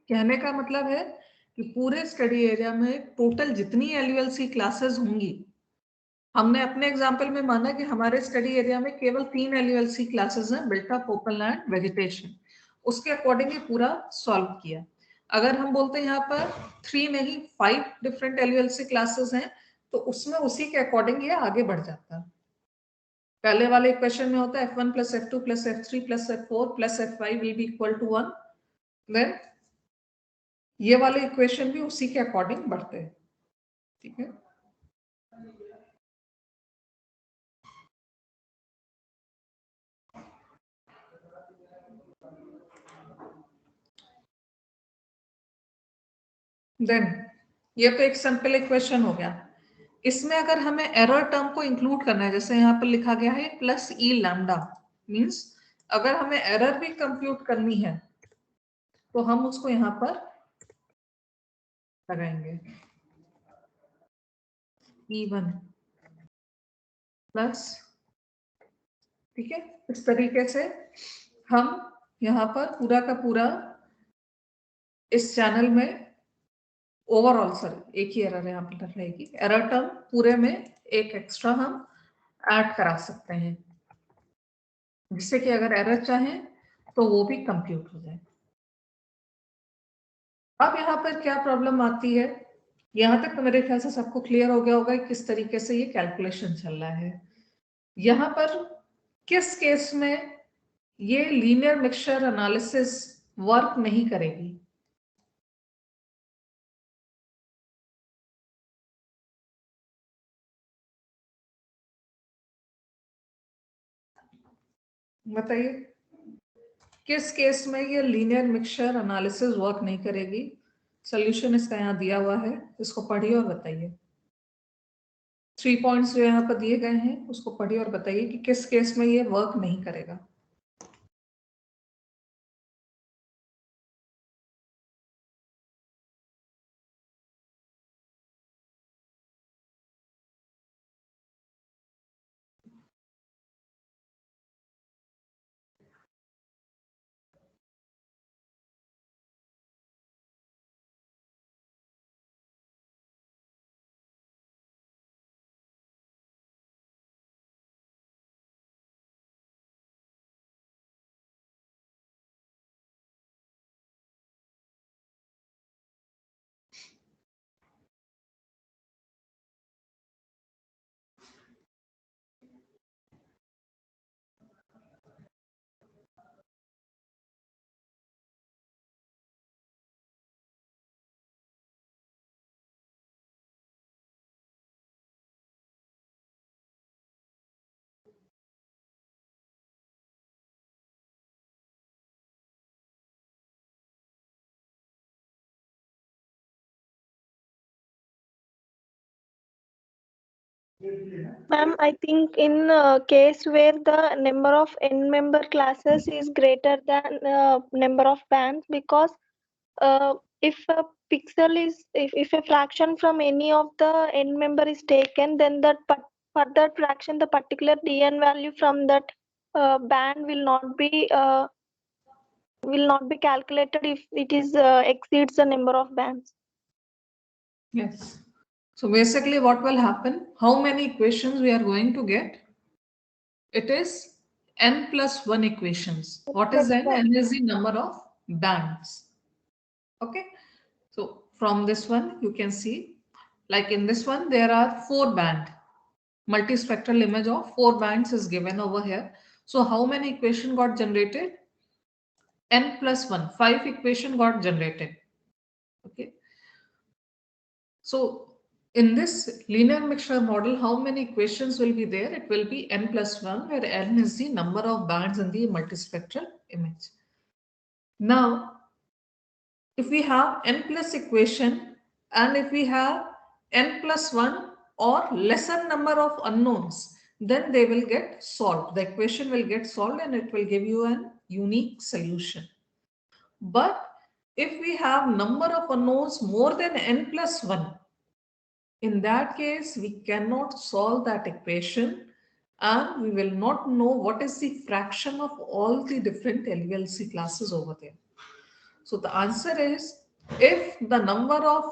कहने का मतलब है कि पूरे स्टडी एरिया में टोटल जितनी एलयूएलसी क्लासेस होंगी, हमने अपने एग्जाम्पल में माना कि हमारे स्टडी एरिया में केवल 3 एलयूएलसी क्लासेस हैं, built up, open land, vegetation, उसके अकॉर्डिंग ही पूरा सॉल्व किया। अगर हम बोलते हैं यहाँ पर 3 नहीं 5 डिफरेंट एलयूएलसी क्लासेस हैं, तो उसमें उसी के अकॉर्डिंग ये आगे बढ़ जाता है। पहले वाले इक्वेशन में होता है f1 plus f2 plus f3 plus f4 plus f5 will be equal to 1, then ये वाले इक्वेशन भी उसी के अकॉर्डिंग बढ़ते हैं। ठीक है, देन ये तो एक सिंपल इक्वेशन हो गया। इसमें अगर हमें एरर टर्म को इंक्लूड करना है, जैसे यहाँ पर लिखा गया है प्लस ई लैम्डा, मींस अगर हमें एरर भी कंप्यूट करनी है तो हम उसको यहाँ पर लगाएंगे E1 प्लस, ठीक है, इस तरीके से हम यहाँ पर पूरा का पूरा इस चैनल में ओवरऑल, सर एक ही एरर है यहाँ पर रहेगी, एरर टर्म पूरे में एक एक्स्ट्रा हम ऐड करा सकते हैं, जिससे कि अगर एरर चाहें तो वो भी कंप्यूट हो जाए। अब यहाँ पर क्या प्रॉब्लम आती है, यहाँ तक तो मेरे ख्याल से सबको क्लियर हो गया होगा किस तरीके से ये कैलकुलेशन चल रहा है। यहाँ पर किस केस में ये लीनियर मिक्सचर एनालिसिस वर्क नहीं करेगी, बताइए किस केस में ये लीनियर मिक्सचर एनालिसिस वर्क नहीं करेगी। सोल्यूशन इसका यहाँ दिया हुआ है, इसको पढ़िए और बताइए। 3 पॉइंट्स जो यहाँ पर दिए गए हैं उसको पढ़िए और बताइए कि किस केस में ये वर्क नहीं करेगा। Ma'am, I think in case where the number of n member classes is greater than number of bands, because if a pixel is if a fraction from any of the n member is taken, then that for that fraction the particular dn value from that band will not be calculated if it is exceeds the number of bands. Yes. So basically what will happen, how many equations we are going to get? It is n plus 1 equations. What is n? N is the number of bands. Okay. So from this one, you can see, like in this one, there are 4 band. Multispectral image of 4 bands is given over here. So how many equation got generated? N plus 1, 5 equation got generated. Okay. So in this linear mixture model, how many equations will be there? It will be n plus 1, where n is the number of bands in the multispectral image. Now, if we have n plus equation and if we have n plus 1 or lesser number of unknowns, then they will get solved. The equation will get solved and it will give you an unique solution. But if we have number of unknowns more than n plus 1, in that case, we cannot solve that equation and we will not know what is the fraction of all the different LULC classes over there. So the answer is, if the number of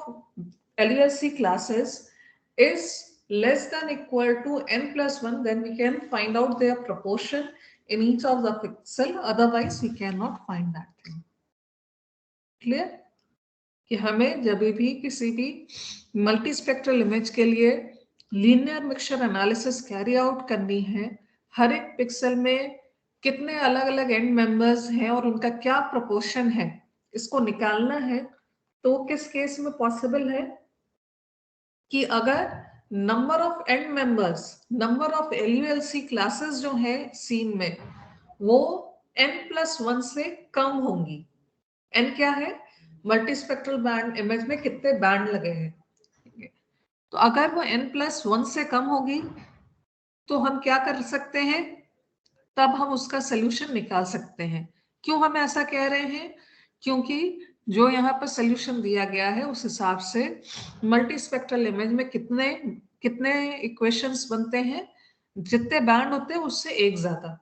LULC classes is less than equal to n plus 1, then we can find out their proportion in each of the pixel. Otherwise, we cannot find that thing. Clear? कि हमें जब भी किसी भी multi spectral image के लिए linear mixture analysis carry out करनी है, हर एक पिक्सल में कितने अलग अलग एंड मेंबर्स हैं और उनका क्या प्रोपोर्शन है, इसको निकालना है. तो किस केस में पॉसिबल है कि अगर number of and members, number of LULC classes जो है सीन में, वो n+1 से कम होंगी. n क्या है? मल्टीस्पेक्ट्रल बैंड इमेज में कितने बैंड लगे हैं. तो अगर वो n+1 से कम होगी तो हम क्या कर सकते हैं, तब हम उसका सोल्यूशन निकाल सकते हैं. क्यों हम ऐसा कह रहे हैं? क्योंकि जो यहाँ पर सोल्यूशन दिया गया है उस हिसाब से मल्टीस्पेक्ट्रल इमेज में कितने कितने इक्वेशंस बनते हैं, जितने बैंड होते हैं उससे एक ज्यादा.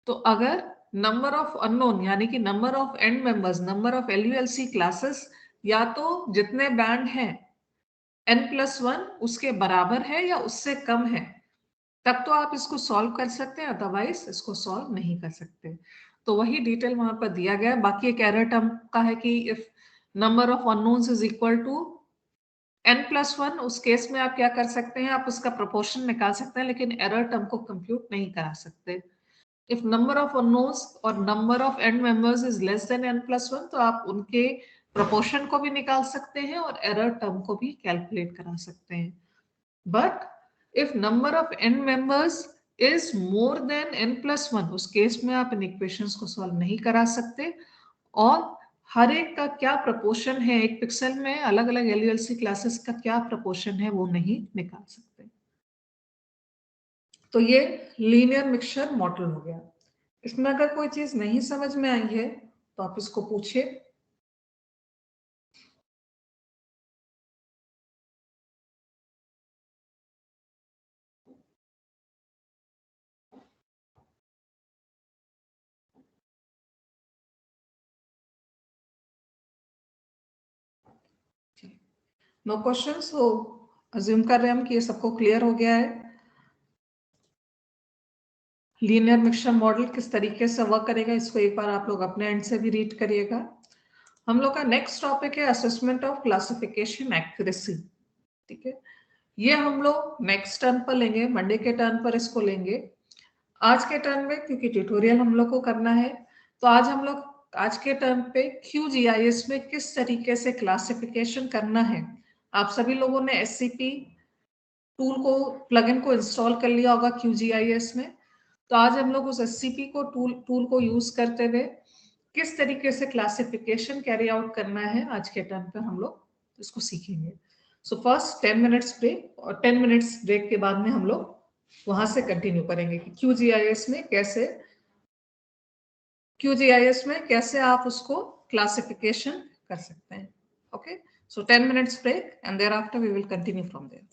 तो अगर नंबर ऑफ अननोन यानी कि number of and members, number of LULC classes या तो जितने बैंड हैं n+1 उसके बराबर है या उससे कम है, तब तो आप इसको सॉल्व कर सकते हैं, अदरवाइज इसको सॉल्व नहीं कर सकते. तो वही डिटेल वहां पर दिया गया है. बाकी एक एरर टर्म का है कि if number of unknowns is equal to n+1, उस केस में आप क्या कर सकते हैं, आप उसका प्रोपोर्शन निकाल सकते हैं, लेकिन एरर टर्म को कंप्यूट नहीं करा सकते. इफ नंबर ऑफ अननोन्स और number of and members is less than n+1, तो आप उनके प्रोपोर्शन को भी निकाल सकते हैं और एरर टर्म को भी कैलकुलेट करा सकते हैं. But if number of and members is more than n+1, उस केस में आप इन इक्वेशंस को सॉल्व नहीं करा सकते. और हर एक का क्या प्रोपोर्शन है, एक पिक्सल में अलग अलग LULC क्लासेस का क्या प्रोपोर्शन है, वो नहीं निकाल सकते. तो ये लीनियर मिक्सचर मॉडल हो गया. इसमें अगर कोई चीज नहीं समझ में आई है तो आप इसको पूछिए. Know questions? तो अज्यूम कर रहे हैं हम कि ये सबको क्लियर हो गया है. लीनियर मिक्सचर मॉडल किस तरीके से वर्क करेगा, इसको एक बार आप लोग अपने एंड से भी रीड करिएगा. हम लोग का नेक्स्ट टॉपिक है असेसमेंट ऑफ क्लासिफिकेशन एक्यूरेसी. ठीक है, ये हम लोग नेक्स्ट टर्न पर लेंगे, मंडे के टर्न पर इसको लेंगे. आज के टर्न में क्योंकि ट्यूटोरियल हम लोग को करना है, तो आज हम लोग आज के टर्न पे QGIS में किस तरीके से क्लासिफिकेशन करना है. आप सभी लोगों ने SCP टूल को, प्लगइन को इंस्टॉल कर लिया होगा QGIS में. तो आज हम लोग उस SCP को टूल को यूज करते हुए किस तरीके से क्लासिफिकेशन कैरी आउट करना है, आज के टर्न पे हम लोग इसको सीखेंगे. सो फर्स्ट 10 मिनट्स ब्रेक, और 10 मिनट्स ब्रेक के बाद में हम लोग वहां से कंटिन्यू करेंगे कि QGIS में कैसे आप उसको क्लासिफिकेशन कर सकते हैं. Okay, so 10 minutes break and thereafter we will continue from there.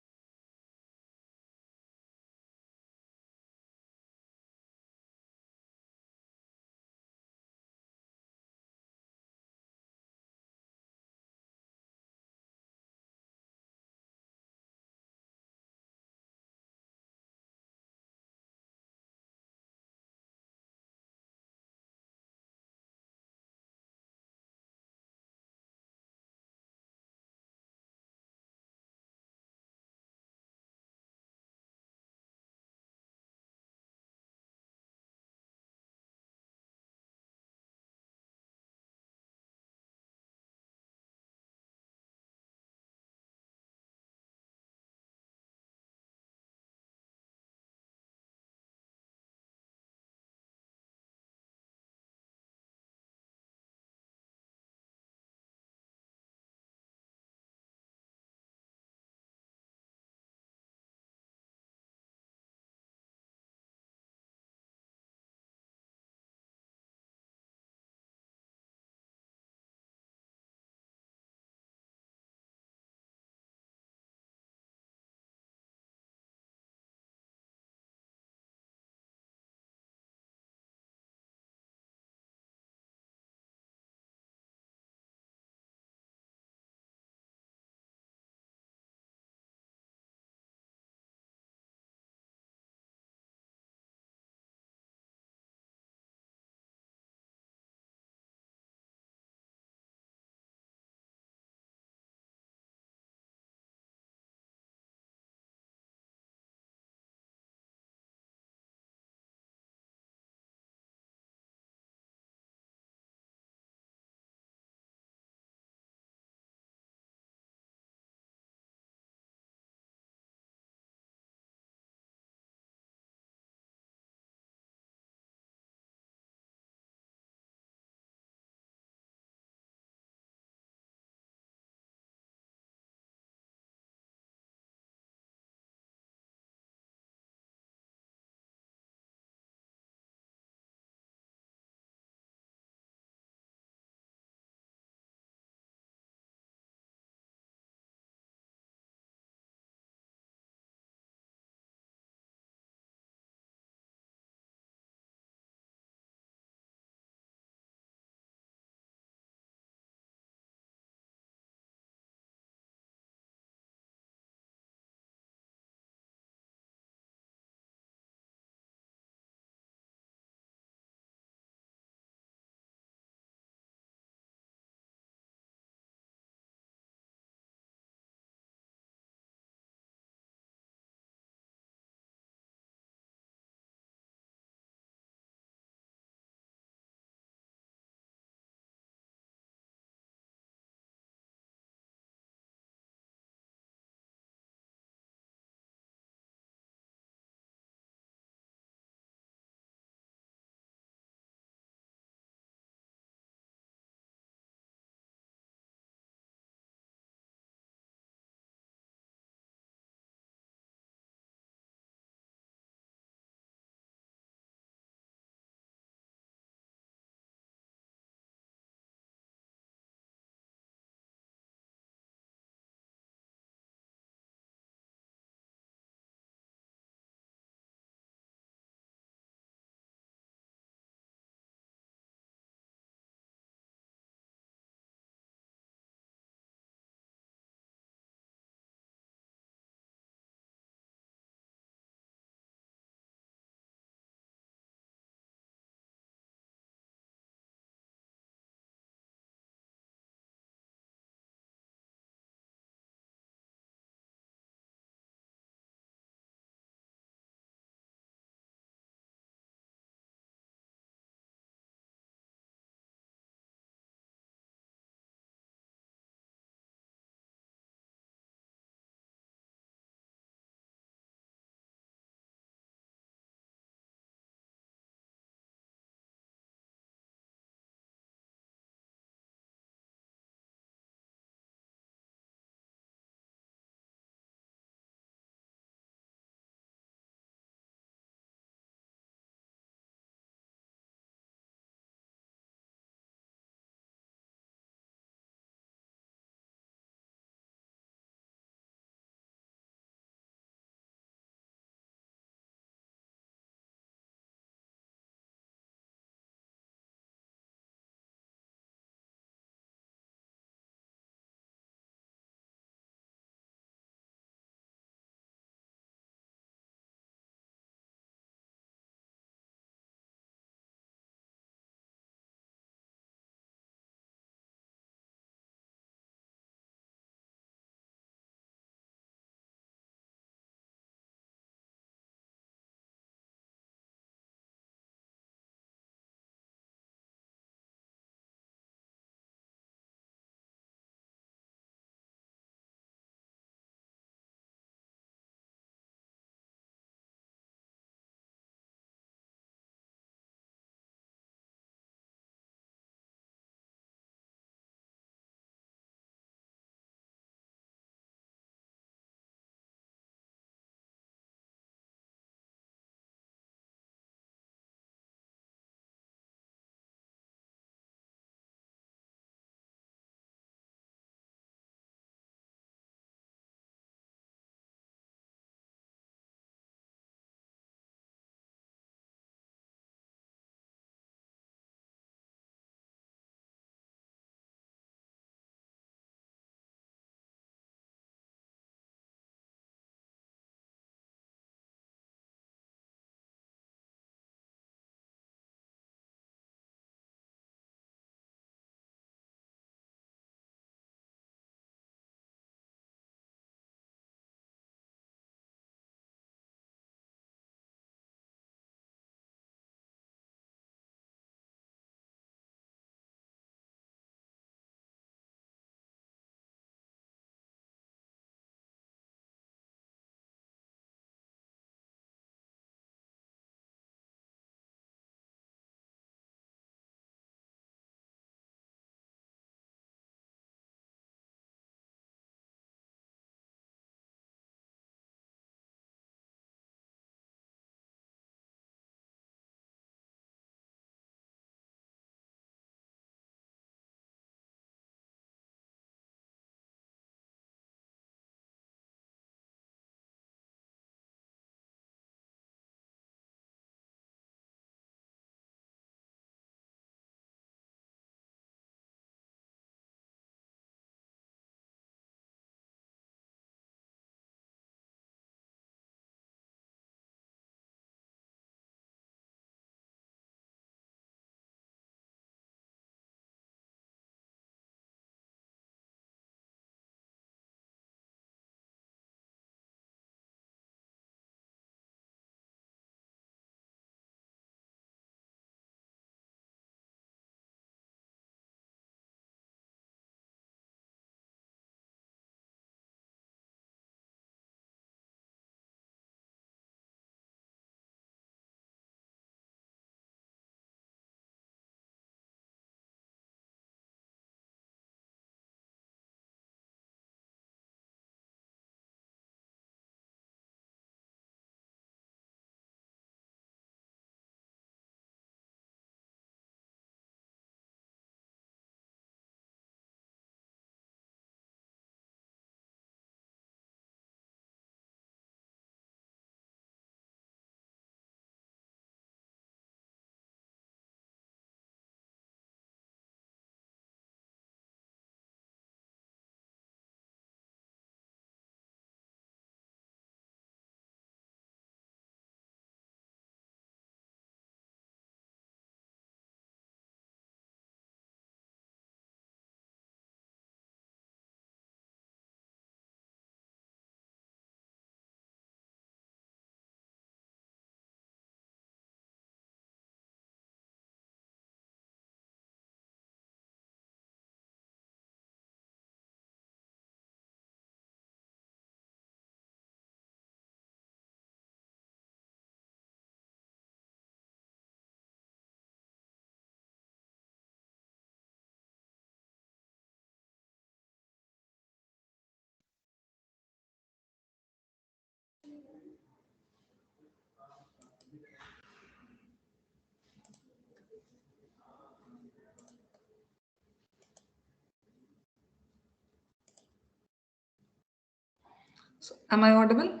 Am I audible?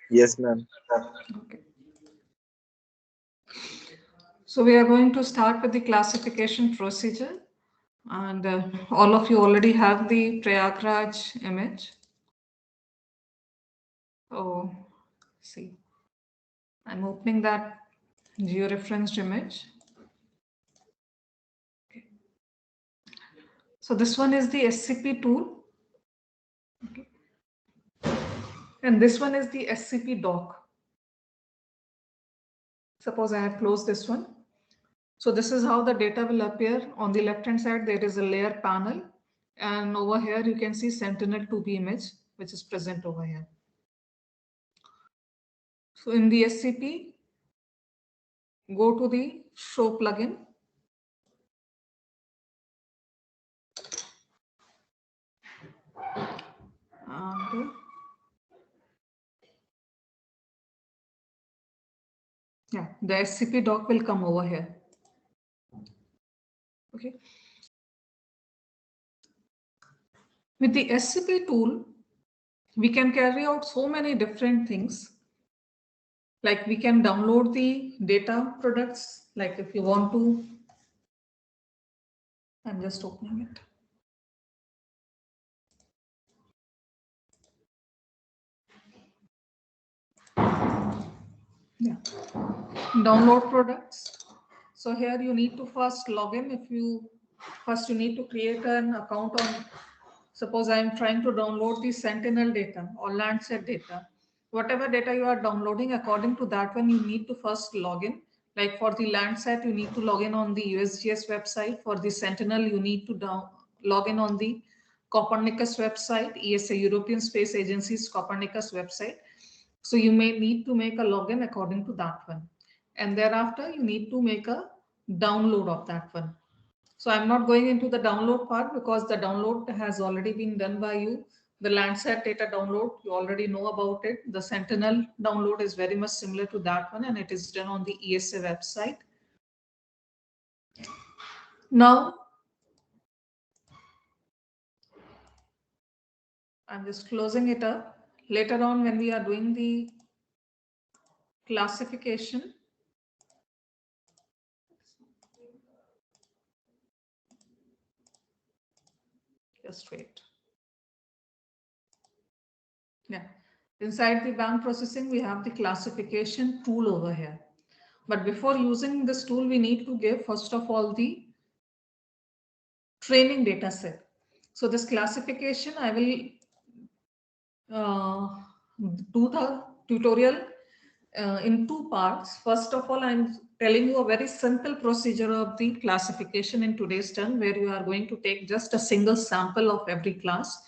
Yes, ma'am. Okay. So we are going to start with the classification procedure, and all of you already have the Prayagraj image. Oh, see, I'm opening that georeferenced image. Okay. So this one is the SCP tool. Okay. And this one is the SCP doc. Suppose I have closed this one. So this is how the data will appear. On the left hand side, there is a layer panel. And over here, you can see Sentinel-2B image, which is present over here. So in the SCP, go to the show plugin. And yeah, the SCP doc will come over here. Okay. With the SCP tool, we can carry out so many different things. Like we can download the data products. Like if you want to, I'm just opening it. Yeah. Download products. So here you need to first log in. You need to create an account on, suppose I am trying to download the Sentinel data or Landsat data. Whatever data you are downloading, according to that one, you need to first log in. Like for the Landsat, you need to log in on the USGS website. For the Sentinel, you need to log in on the Copernicus website, ESA, European Space Agency's Copernicus website. So you may need to make a login according to that one. And thereafter, you need to make a download of that one. So I'm not going into the download part because the download has already been done by you. The Landsat data download, you already know about it. The Sentinel download is very much similar to that one, and it is done on the ESA website. Now, I'm just closing it up. Later on, when we are doing the classification, just wait. Yeah, inside the bank processing, we have the classification tool over here. But before using this tool, we need to give, first of all, the training data set. So this classification, I will do the tutorial in two parts. First of all, I'm telling you a very simple procedure of the classification in today's turn, where you are going to take just a single sample of every class.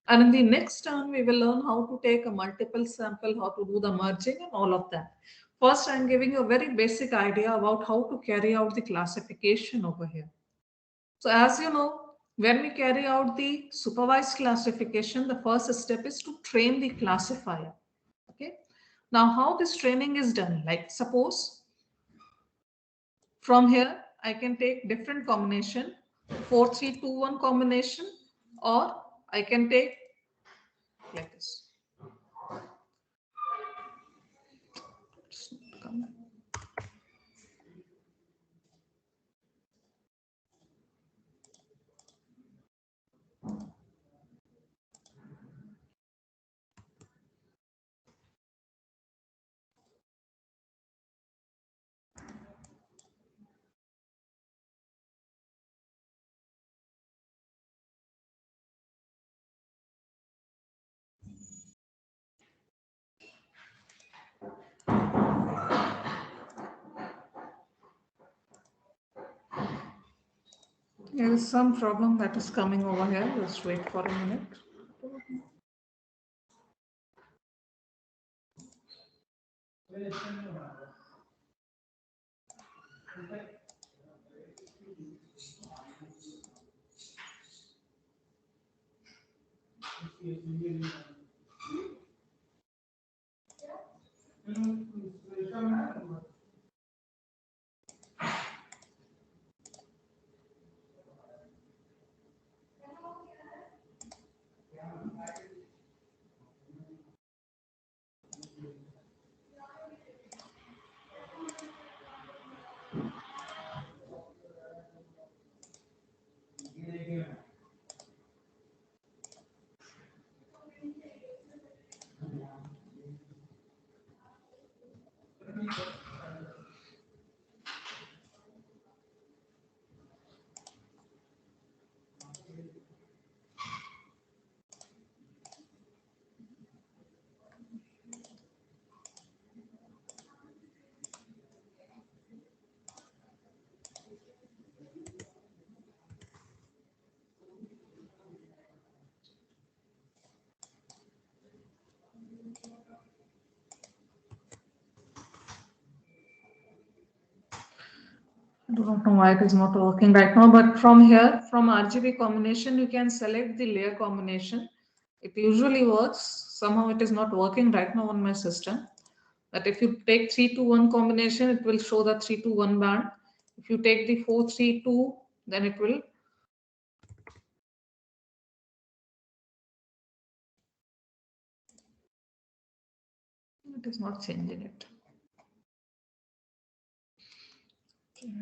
And in the next turn, we will learn how to take a multiple sample, how to do the merging and all of that. First, I'm giving you a very basic idea about how to carry out the classification over here. So as you know, when we carry out the supervised classification, the first step is to train the classifier. Okay. Now, how this training is done? Like suppose from here, I can take different combination, 4, 3, 2, 1 combination, or I can take like this. There is some problem that is coming over here. Just wait for a minute. do not know why it is not working right now, but from here, from RGB combination, you can select the layer combination. It usually works. Somehow it is not working right now on my system. But if you take 3-2-1 combination, it will show the 3-2-1 band. If you take the 4-3-2, then it will. It is not changing it. Okay.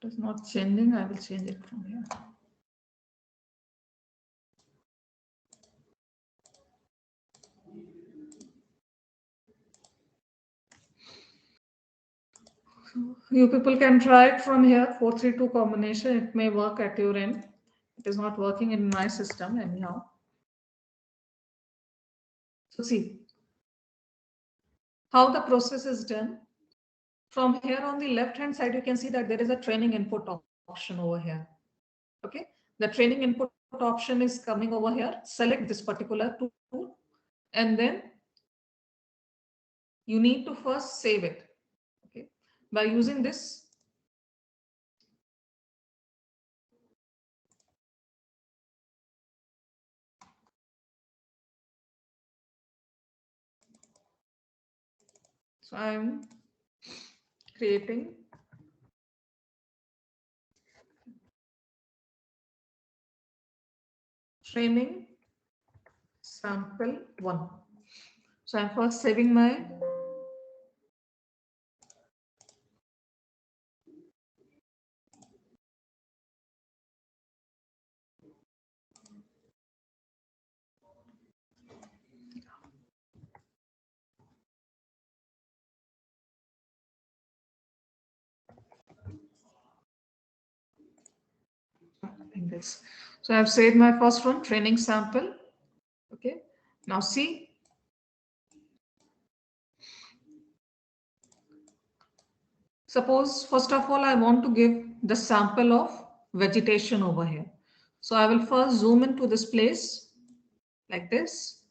It is not changing. I will change it from here. You people can try it from here, 4-3-2 combination. It may work at your end. It is not working in my system anyhow. So see how the process is done. From here on the left hand side, you can see that there is a training input option over here. Okay, the training input option is coming over here. Select this particular tool and then you need to first save it. Okay, by using this. So I'm creating training sample 1. So I'm first saving my like this. So I've saved my first one, training sample. Okay, now see. Suppose first of all, I want to give the sample of vegetation over here. So I will first zoom into this place like this.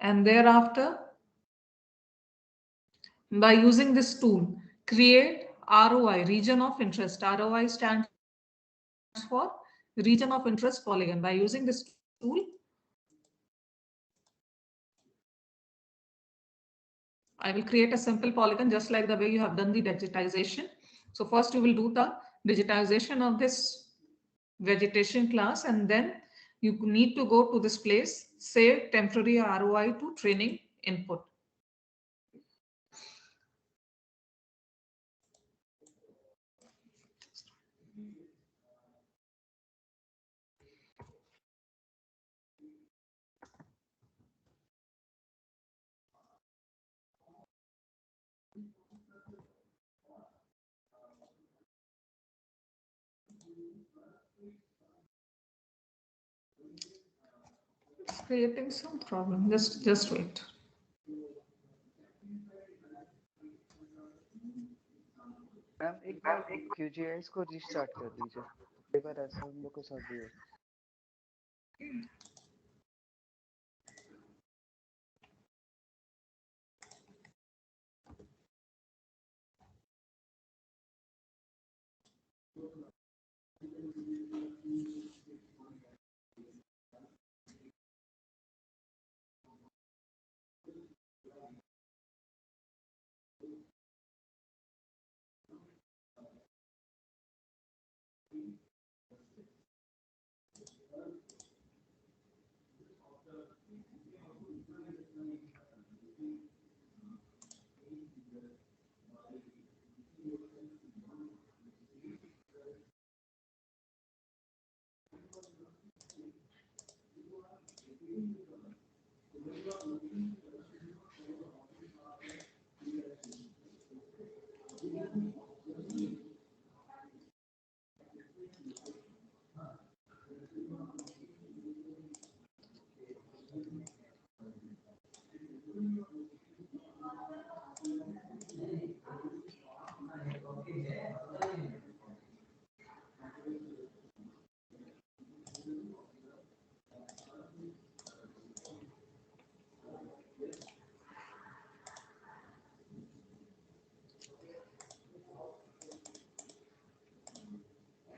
And thereafter, by using this tool, create ROI, region of interest. ROI stands for region of interest polygon. By using this tool, I will create a simple polygon just like the way you have done the digitization. So first you will do the digitization of this vegetation class and then you need to go to this place, save temporary ROI to training input. It's creating some problem. Just wait. Ma'am एक बार QGIS को restart कर दीजिए, एक बार ऐसा हम लोग के साथ भी हो।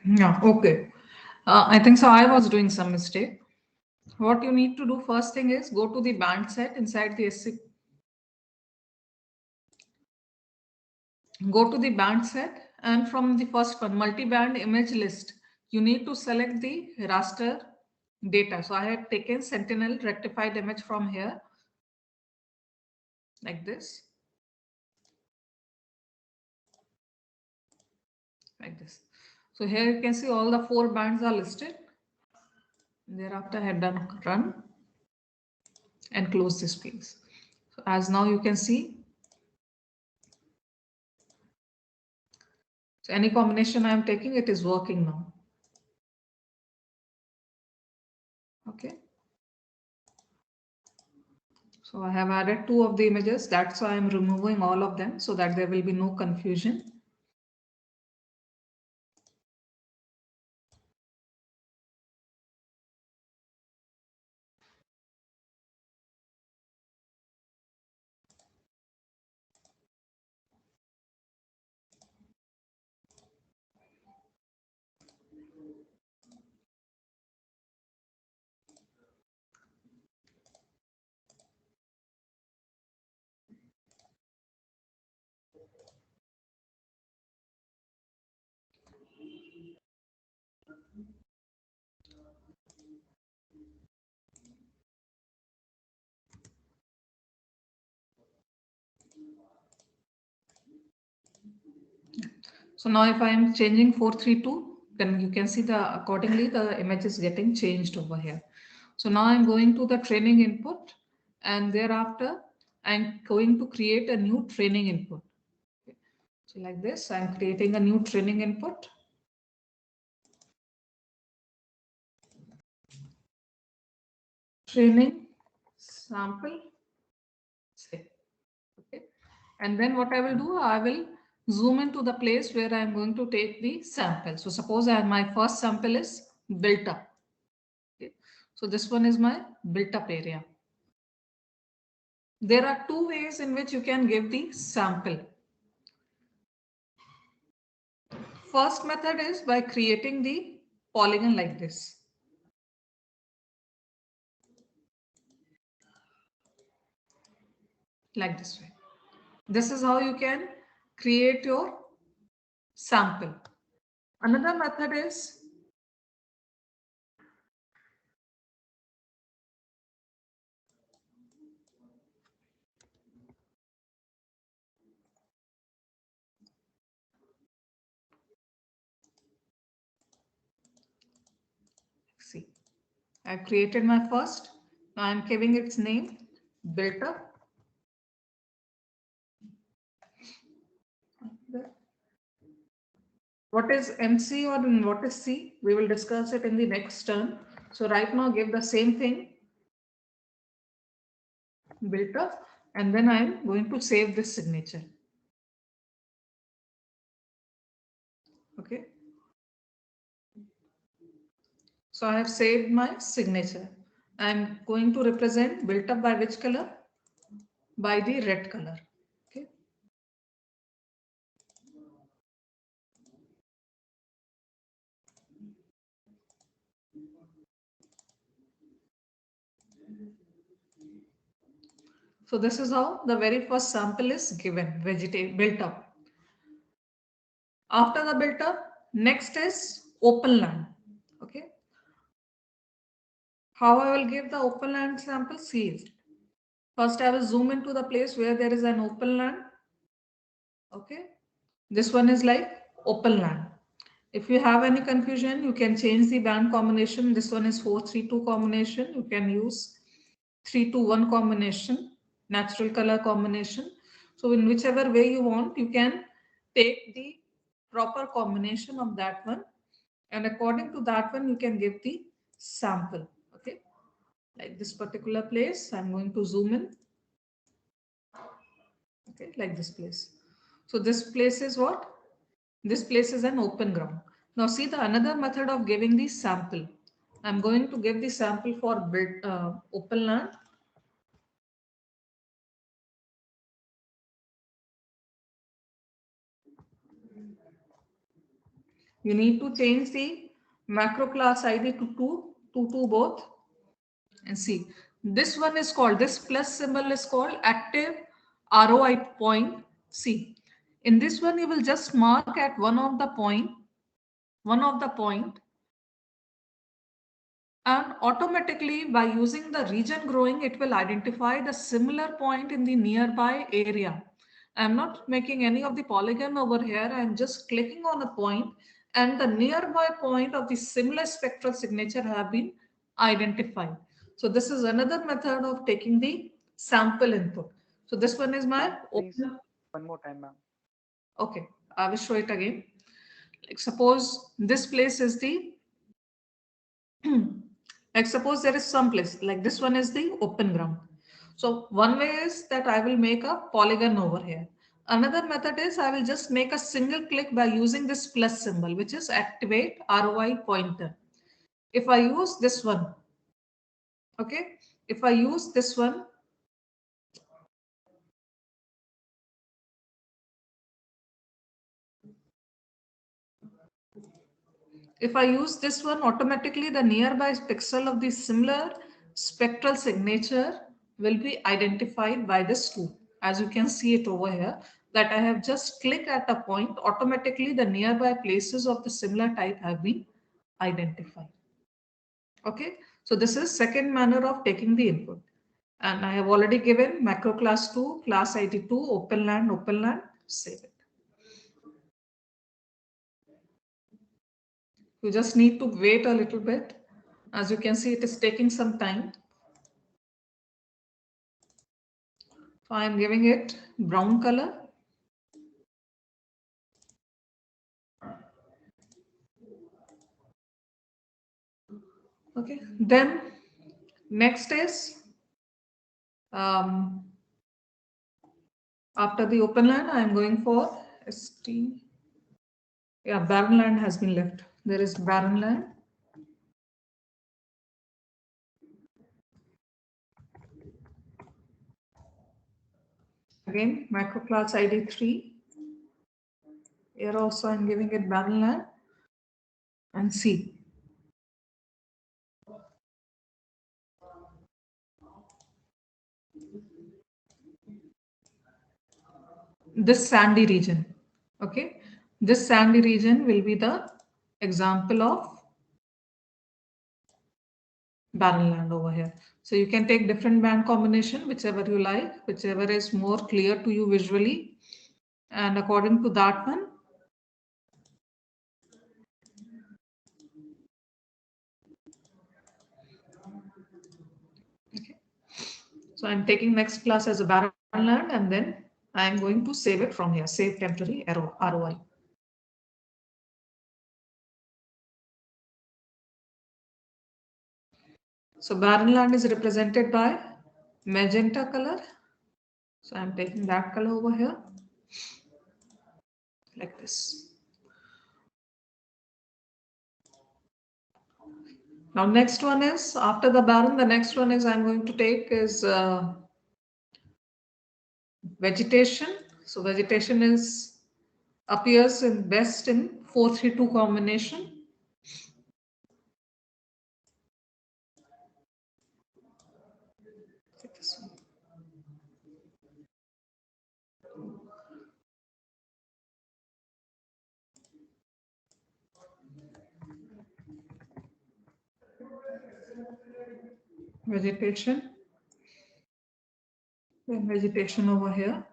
Yeah, okay. I think so. I was doing some mistake. What you need to do first thing is go to the band set inside the SC. Go to the band set, and from the first one, multi-band image list, you need to select the raster data. So I had taken Sentinel rectified image from here, like this. Like this. So here you can see all the 4 bands are listed. Thereafter I had done run and close this piece. So as now you can see, so any combination I am taking, it is working now. Okay. So I have added 2 of the images. That's why I'm removing all of them so that there will be no confusion. So now if I am changing 432, then you can see accordingly the image is getting changed over here. So now I'm going to the training input, and thereafter I'm going to create a new training input. Okay. So like this, I'm creating a new training input. Training sample say. Okay. And then what I will do, I will zoom into the place where I'm going to take the sample. So suppose my first sample is built up. Okay. So this one is my built up area. There are 2 ways in which you can give the sample. First method is by creating the polygon like this. Like this way. This is how you can create your sample. Another method is see. I've created my first. Now I'm giving its name built up. What is MC or what is C? We will discuss it in the next turn. So right now give the same thing built up, and then I'm going to save this signature. Okay. So I have saved my signature. I'm going to represent built up by which color? By the red color. Okay. So this is how the very first sample is given, built up. After the built up, next is open land. Okay. How I will give the open land sample? See, first I will zoom into the place where there is an open land. Okay. This one is like open land. If you have any confusion, you can change the band combination. This one is 432 combination. You can use 321 combination, natural color combination. So in whichever way you want, you can take the proper combination of that one. And according to that one, you can give the sample. Okay. Like this particular place, I'm going to zoom in. Okay, like this place. So this place is what? This place is an open ground. Now see the another method of giving the sample. I'm going to give the sample for open land. you need to change the macro class ID to 2 both. And see, this one is called, this plus symbol is called active ROI point. See, in this one you will just mark at one of the point, and automatically by using the region growing, it will identify the similar point in the nearby area. I'm not making any of the polygon over here. I'm just clicking on a point and the nearby point of the similar spectral signature have been identified. So this is another method of taking the sample input. So this one is my Please, open. one more time, ma'am. Okay, I will show it again. Like suppose this place is the like suppose there is some place like this one is the open ground. So one way is that I will make a polygon over here. Another method is I will just make a single click by using this plus symbol, which is activate ROI pointer. If I use this one, okay, if I use this one, automatically the nearby pixel of the similar spectral signature will be identified by this tool. As you can see it over here, that I have just clicked at a point, automatically the nearby places of the similar type have been identified. Okay, so this is second manner of taking the input. And I have already given macro class 2, class ID 2, open land, save it. You just need to wait a little bit. As you can see, it is taking some time. So I am giving it brown color. Okay, then next is after the open land, I am going for ST. Yeah, barren land has been left. There is barren land. Again, macro class ID 3. Here also I'm giving it barren land and C. This sandy region, okay, this sandy region will be the example of barren land over here. So you can take different band combination, whichever you like, whichever is more clear to you visually, and according to that one, okay. So I'm taking next class as a barren land, and then I am going to save it from here, save temporary ROI. So barren land is represented by magenta color. So I'm taking that color over here like this. Now next one is after the barren, the next one is I'm going to take is vegetation. So vegetation is appears in best in 4-3-2 combination. Vegetation. Then vegetation over here.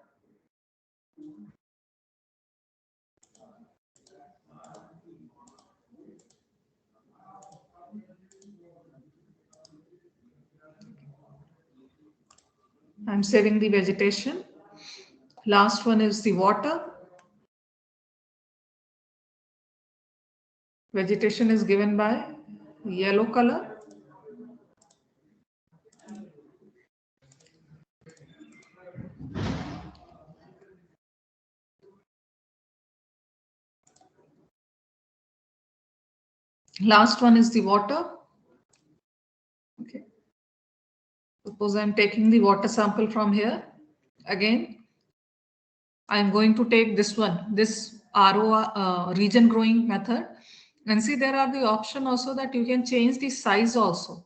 I'm saving the vegetation. Last one is the water. Vegetation is given by yellow color. Last one is the water. Okay. Suppose I'm taking the water sample from here. Again, I'm going to take this one, this region growing method. And see, there are the option also that you can change the size also.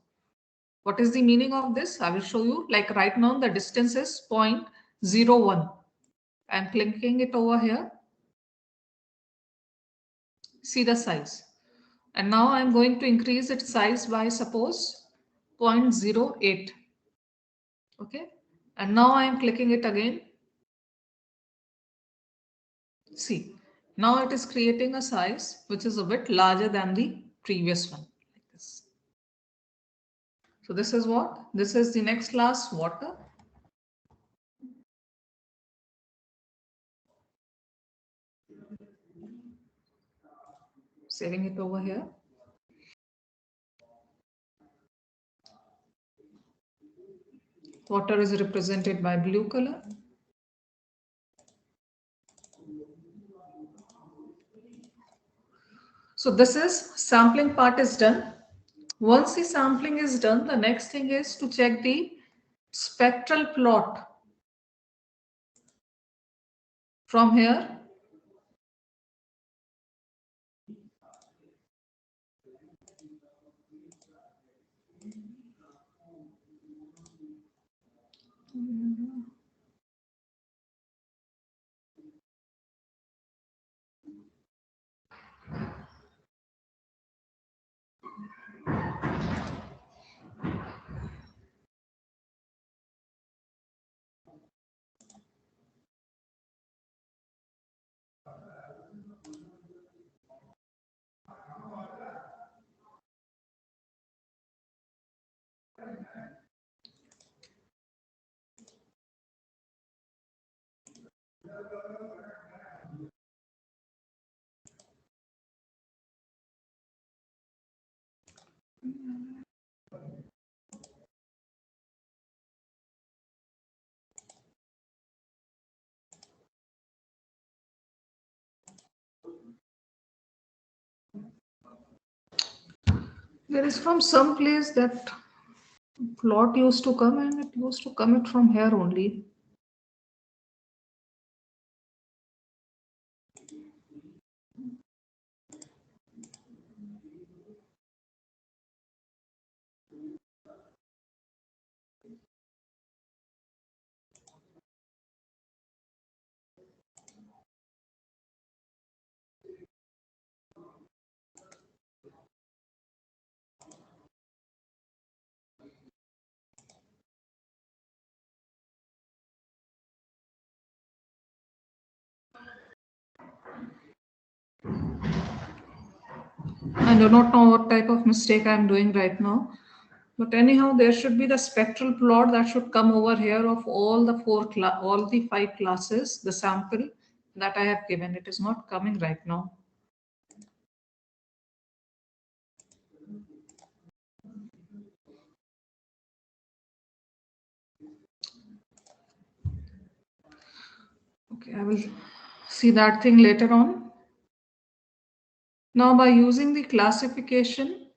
What is the meaning of this? I will show you. Like right now, the distance is 0.01. I'm clicking it over here. See the size. And now I'm going to increase its size by suppose 0.08. Okay. And now I'm clicking it again. See, now it is creating a size which is a bit larger than the previous one. Like this. So this is what? This is the next class, water. Saving it over here. Water is represented by blue color. So this is sampling part is done. Once the sampling is done, the next thing is to check the spectral plot. From here, there is from some place that plot used to come, and it used to come it from here only. I do not know what type of mistake I am doing right now. But anyhow, there should be the spectral plot that should come over here of all the all the 5 classes, the sample that I have given. It is not coming right now. Okay, I will see that thing later on. Now, by using the classification,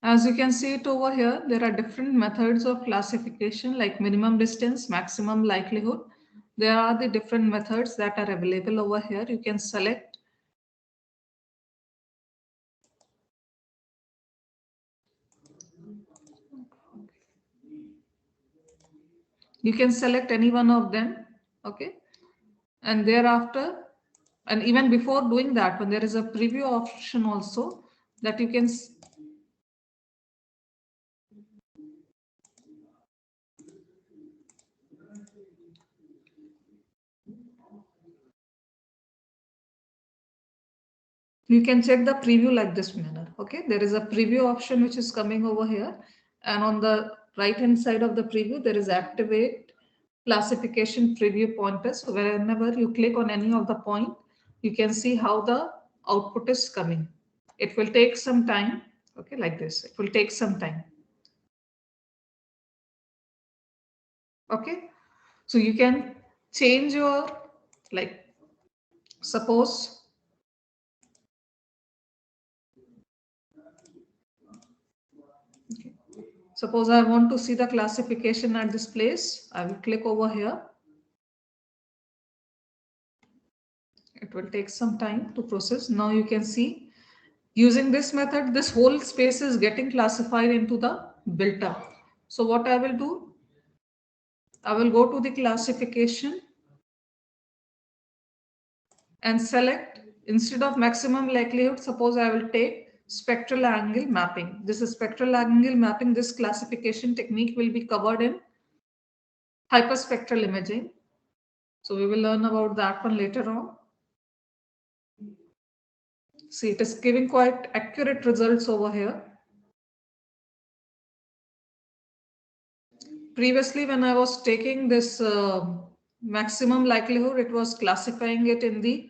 as you can see it over here, there are different methods of classification like minimum distance, maximum likelihood. There are the different methods that are available over here. You can select. You can select any one of them. Okay. And thereafter, and even before doing that, when there is a preview option also that you can check the preview like this manner. Okay, there is a preview option which is coming over here, and on the right hand side of the preview there is activate classification preview pointer. So whenever you click on any of the point, you can see how the output is coming. It will take some time. Okay, like this, it will take some time. Okay, so you can change your, like, suppose suppose I want to see the classification at this place. I will click over here. It It will take some time to process. Now you can see using this method, this whole space is getting classified into the built up. So what I will do, I will go to the classification and select, instead of maximum likelihood, suppose I will take spectral angle mapping. This is spectral angle mapping. This classification technique will be covered in hyperspectral imaging. So we will learn about that one later on. See, it is giving quite accurate results over here. Previously, when I was taking this maximum likelihood, it was classifying it in the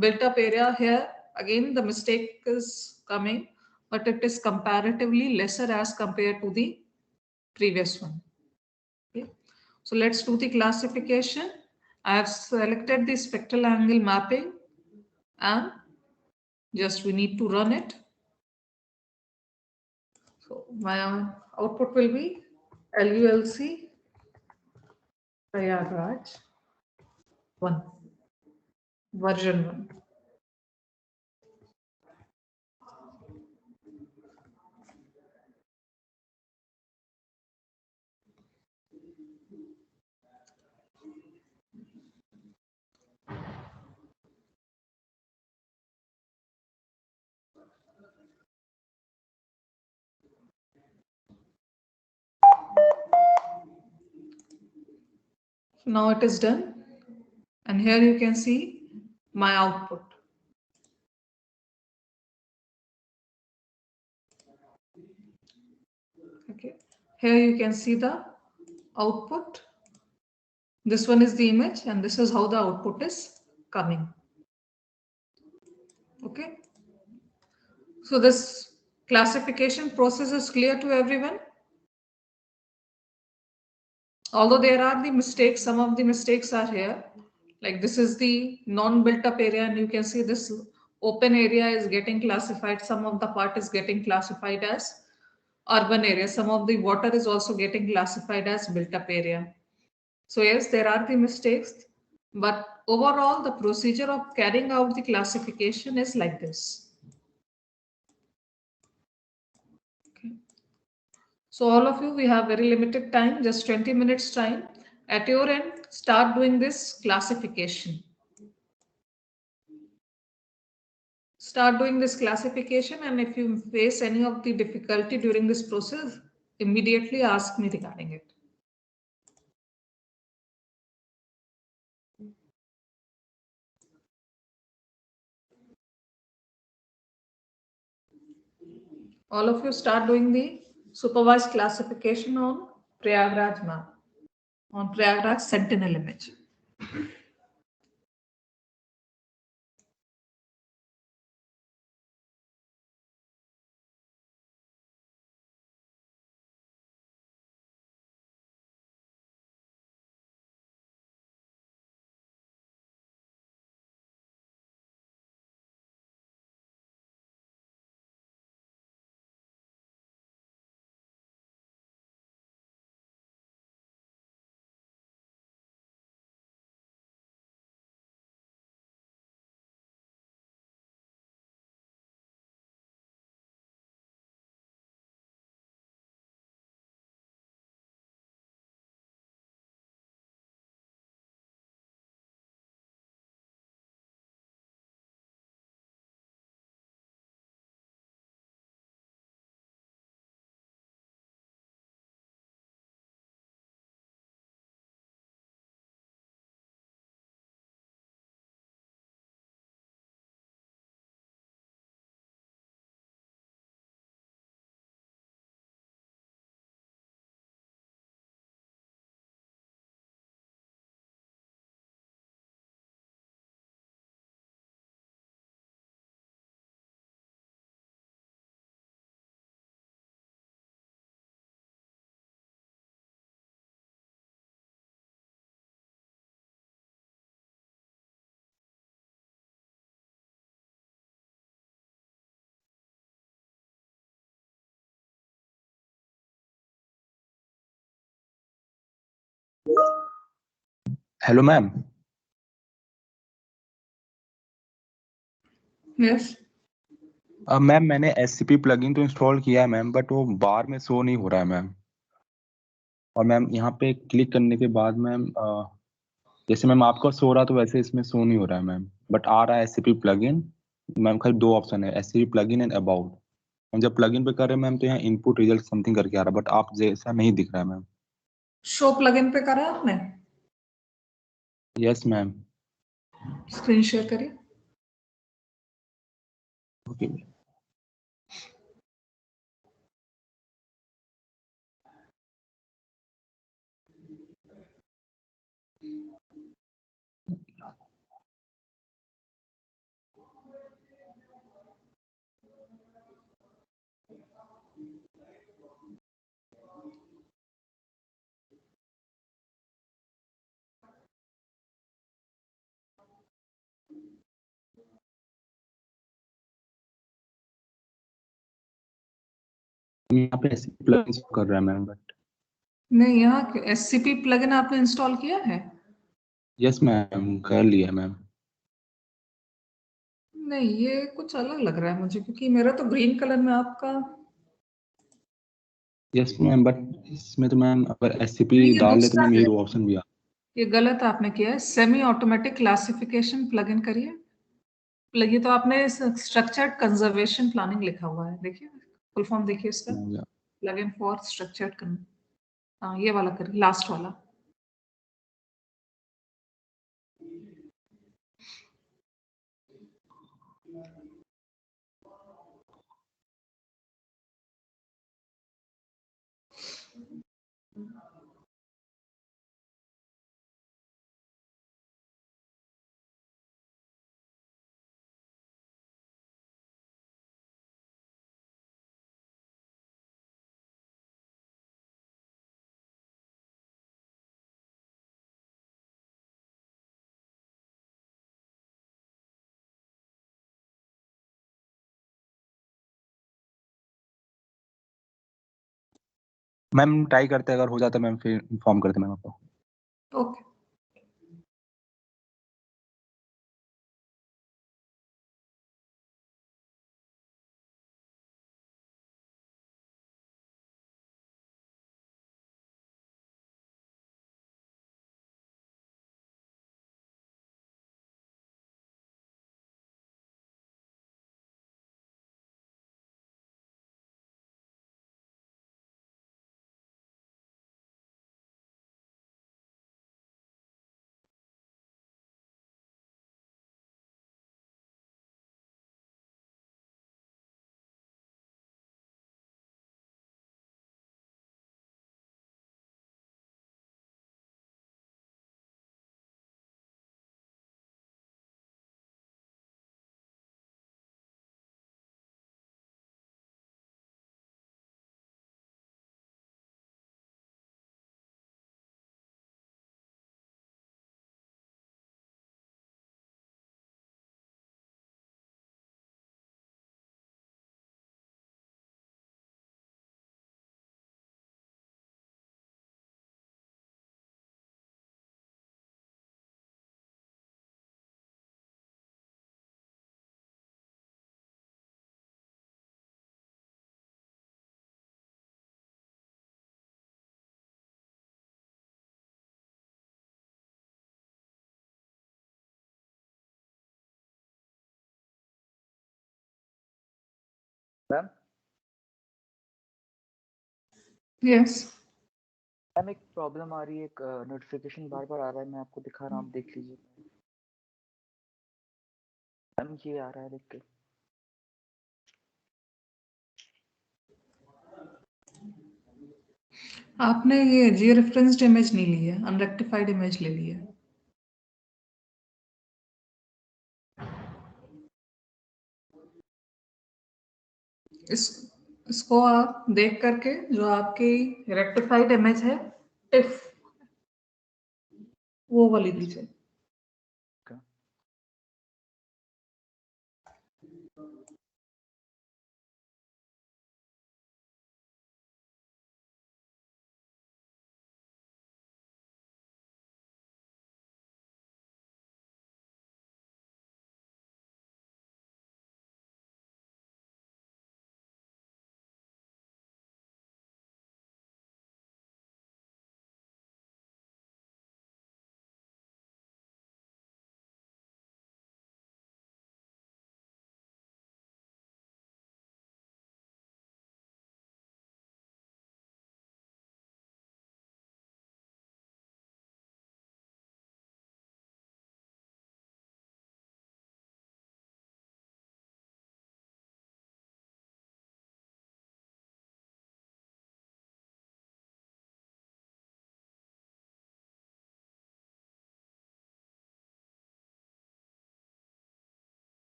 built up area. Here again the mistake is coming, but it is comparatively lesser as compared to the previous one. Okay. So let's do the classification. I have selected the spectral angle mapping and just we need to run it. So my output will be LULC Prayagraj 1, version 1. Now it is done, and here you can see my output. Okay, here you can see the output. This one is the image, and this is how the output is coming. Okay, so this classification process is clear to everyone. Although there are the mistakes, some of the mistakes are here. Like this is the non-built up area, and you can see this open area is getting classified. Some of the part is getting classified as urban area. Some of the water is also getting classified as built up area. So yes, there are the mistakes, but overall the procedure of carrying out the classification is like this. Okay. So all of you, we have very limited time, just 20 minutes time. At your end, start doing this classification. Start doing this classification, and if you face any of the difficulty during this process, immediately ask me regarding it. All of you start doing the supervised classification on Prayagraj map, on Prayagraj Sentinel image. Hello, ma'am. Yes ma'am मैंने SCP plugin तो install किया है ma'am, but वो बार में show नहीं हो रहा है मैम। और मैम यहाँ पे क्लिक करने के बाद मैम जैसे मैम आपका शो रहा तो वैसे इसमें शो नहीं हो रहा है मैम, बट आ रहा है एससीपी प्लगइन। मैम खाली दो ऑप्शन है, एससीपी प्लगइन एंड अबाउट। हम जब प्लगइन पे कर रहे हैं मैम तो यहाँ इनपुट रिजल्ट समथिंग करके आ रहा है, बट आप जैसा नहीं दिख रहा है मैम। शो प्लगइन पे करा आपने? Yes ma'am. स्क्रीन शेयर करिए। ओके। यहाँ पे एससीपी प्लगइन शो कर रहा है मैम, बट नहीं, यहाँ एससीपी प्लगइन आपने इंस्टॉल किया है? यस मैम कर लिया मैम। नहीं, ये कुछ अलग लग रहा है मुझे, क्योंकि मेरा तो ग्रीन कलर में आपका। यस मैम, बट इसमें तो मैम अगर एससीपी नहीं, ये डाल ले तो दूसरा मैम ये है। दो ऑप्शन भी आ। ये गलत आपने किया है। सेमी ऑटोमेटिक क्लासिफिकेशन प्लगइन करिए। ये तो आपने स्ट्रक्चर्ड कंजर्वेशन प्लानिंग लिखा हुआ है, देखिए फुल फॉर्म देखिए इसका। प्लगइन फॉर स्ट्रक्चर्ड, हाँ ये वाला करिए, लास्ट वाला। मैम ट्राई करते हैं, अगर हो जाता है मैम फिर इन्फॉर्म करते हैं मैम आपको। ओके। मैम यस मैम एक प्रॉब्लम आ रही है, एक नोटिफिकेशन बार बार आ रहा है, मैं आपको दिखा रहा हूँ, आप देख लीजिए। मैम ये आ रहा है, देख के। आपने ये जी रेफरेंस्ड इमेज नहीं ली है, अनरेक्टिफाइड इमेज ले ली है। इस इसको आप देख करके जो आपकी रेक्टिफाइड इमेज है, टिफ, वो वाली दीजिए।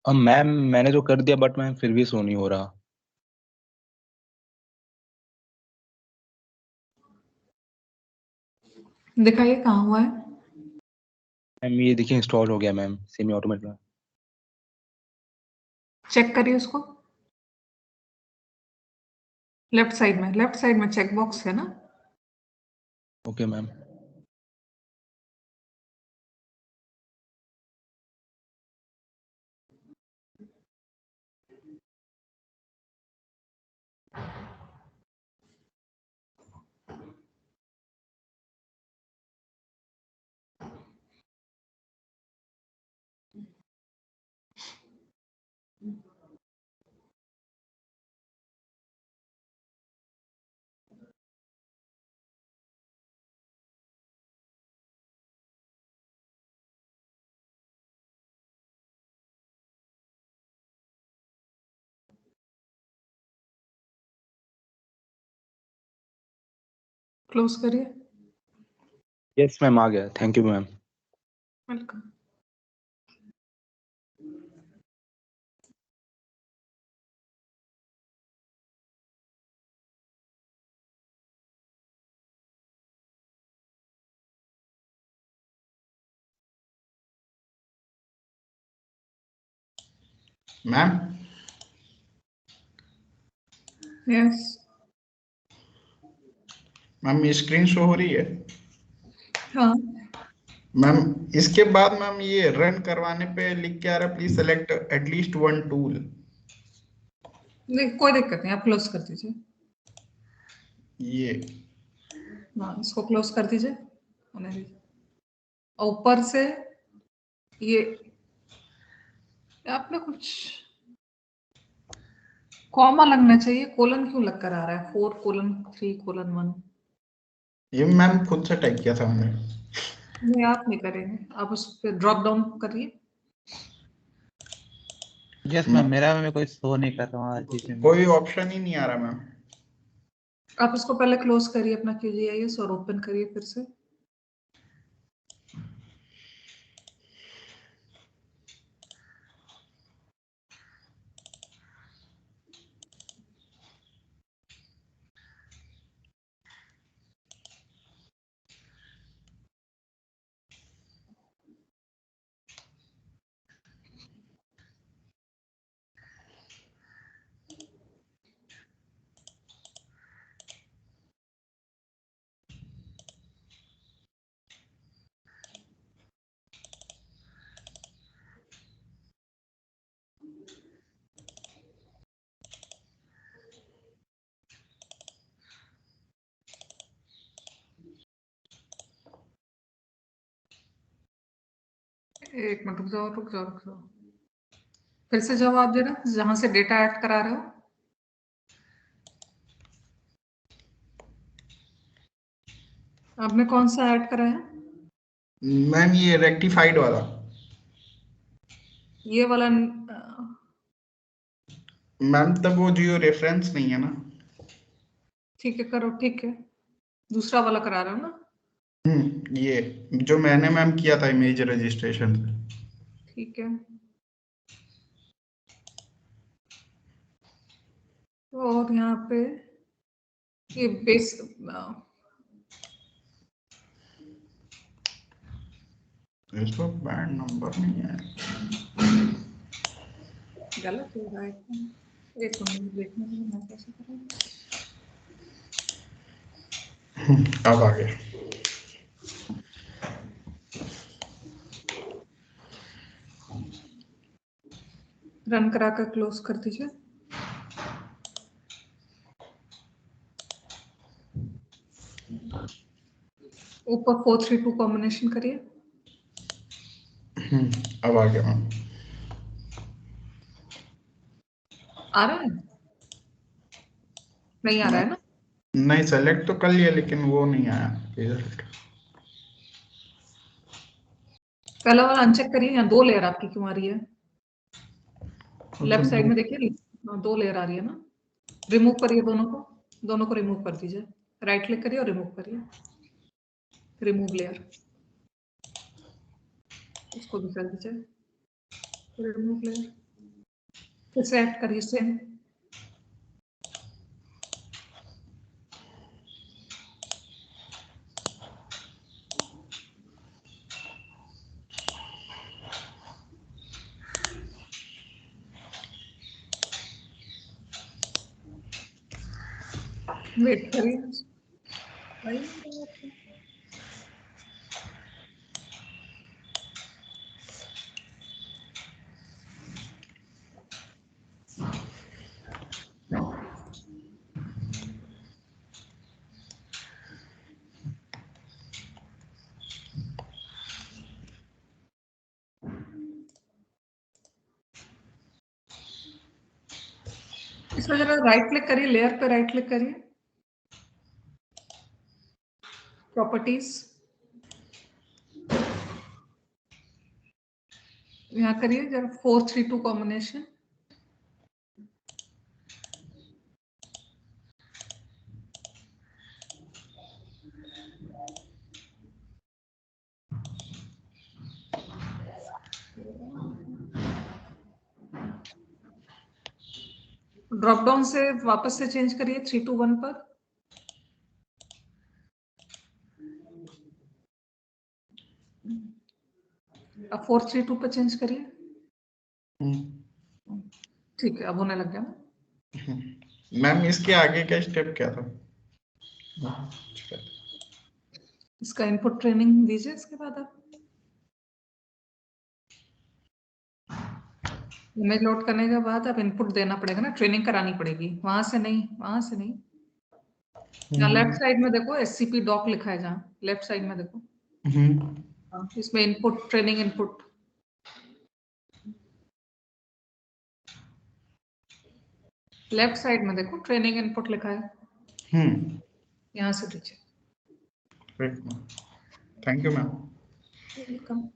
मैम मैंने तो कर दिया बट मैम फिर भी शो नहीं हो रहा। दिखाइए कहाँ हुआ है। मैम ये देखिए इंस्टॉल हो गया मैम सेमी ऑटोमेटिक में। चेक करिए उसको। लेफ्ट साइड में चेक बॉक्स है ना। Okay ma'am. क्लोज करिए। यस मैम आ गया, thank you ma'am. Welcome. Ma'am yes ma'am ये स्क्रीन शो हो रही है। हाँ मैम इसके बाद मैम ये रन करवाने पे लिख के आ रहा है please select at least one tool. नहीं कोई दिक्कत नहीं, आप क्लोज कर दीजिए। ये हाँ इसको क्लोज कर दीजिए। होने दीजिए। और ऊपर से ये आपने कुछ कॉमा लगना चाहिए, कोलन क्यों लग कर आ रहा है? 4:3:1। ये मैम खुद से टाइप किया था मैंने। नहीं आप नहीं करेंगे, आप उस पर ड्रॉप डाउन करिए। यस मैम, मेरा में कोई शो नहीं कर रहा हूँ चीज में। कोई ऑप्शन ही नहीं आ रहा मैम। आप इसको पहले क्लोज करिए अपना QGIS और ओपन करिए फिर से। एक मिनट रुक जाओ। फिर से जवाब देना जहां से डेटा ऐड करा रहे हो। आपने कौन सा ऐड करा है? मैम ये रेक्टिफाइड वाला। ये वाला मैम तब वो जियो रेफरेंस नहीं है ना। ठीक है करो, ठीक है। दूसरा वाला करा रहे हो ना? ये जो मैंने मैम किया था इमेज रजिस्ट्रेशन से। ठीक है। और यहाँ पे ये बेस इसको बैंड नंबर नहीं है। गलत हो रहा है। एक मिनट देखने में मैं कैसे करूँगा। अब आ गया। रन करा कर क्लोज कर दीजिए। ऊपर 4:3:2 कॉम्बिनेशन करिए। अब आ गया मैम। आ रहा है? नहीं आ रहा है ना? नहीं सेलेक्ट तो कर लिया लेकिन वो नहीं आया रिजल्ट। पहला वाला अनचेक करिए। यहाँ 2 लेयर आपकी क्यों आ रही है? लेफ्ट साइड में देखिए 2 लेयर आ रही है ना। रिमूव करिए दोनों को रिमूव कर दीजिए। राइट क्लिक करिए और रिमूव करिए। रिमूव लेयर, इसको भी कर दीजिए। Remove layer. फिर से ऐड करिए सेम। वेट करिए। इसमें जरा राइट क्लिक करिए, लेयर पे राइट क्लिक करिए, प्रॉपर्टीज, यहाँ करिए जरा 4-3-2 कॉम्बिनेशन। ड्रॉप डाउन से वापस से चेंज करिए 3-2-1 पर। अब 4-3-2 पर चेंज करिए। ठीक है, अब होने लग गया ना। मैम इसके आगे का स्टेप क्या था? इसका इनपुट ट्रेनिंग दीजिए, इसके बाद आप इमेज लोड करने के बाद आप इनपुट देना पड़ेगा ना, ट्रेनिंग करानी पड़ेगी, वहां से नहीं, वहां से नहीं। यहाँ लेफ्ट साइड में देखो SCP डॉक लिखा है, जहाँ लेफ्ट साइड में देखो, इसमें input training input, left side में देखो ट्रेनिंग इनपुट लिखा है, यहाँ से दीजिए। Thank you ma'am. Welcome.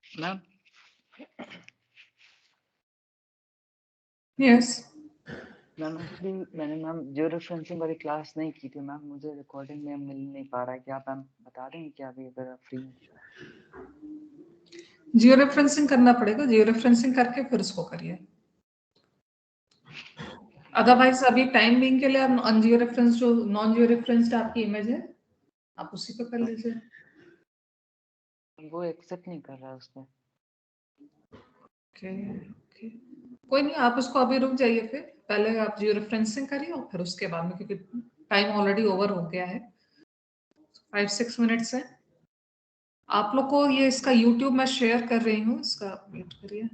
Ma'am yes ma'am actually मैंने मैम जियो रेफरेंसिंग वाली क्लास नहीं की थी मैम, मुझे रिकॉर्डिंग में मिल नहीं पा रहा है, क्या आप मैम बता देंगे क्या अभी अगर फ्री? जियो रेफरेंसिंग करना पड़ेगा, जियो रेफरेंसिंग करके फिर उसको करिए, अदरवाइज अभी टाइम बिंग के लिए आप अनजियो रेफरेंस, जो नॉन जियो रेफरेंस्ड आपकी इमेज है, आप उसी पे कर लीजिए। वो एक्सेप्ट नहीं कर रहा है उसमें। ओके ओके, कोई नहीं, आप उसको अभी रुक जाइए, फिर पहले आप जियो रेफरेंसिंग करिए और फिर उसके बाद में, क्योंकि टाइम ऑलरेडी ओवर हो गया है, 5-6 मिनट्स है। आप लोग को ये इसका यूट्यूब मैं शेयर कर रही हूँ, इसका वेट करिए।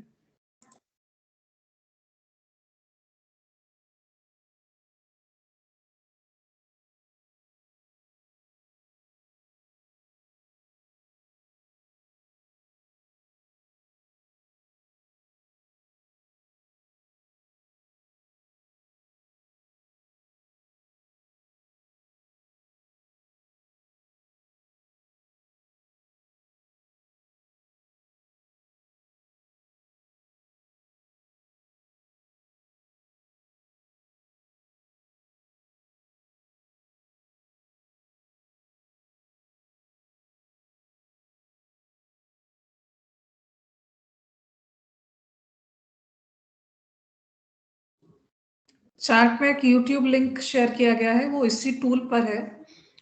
चार्ट में एक यूट्यूब लिंक शेयर किया गया है, वो इसी टूल पर है।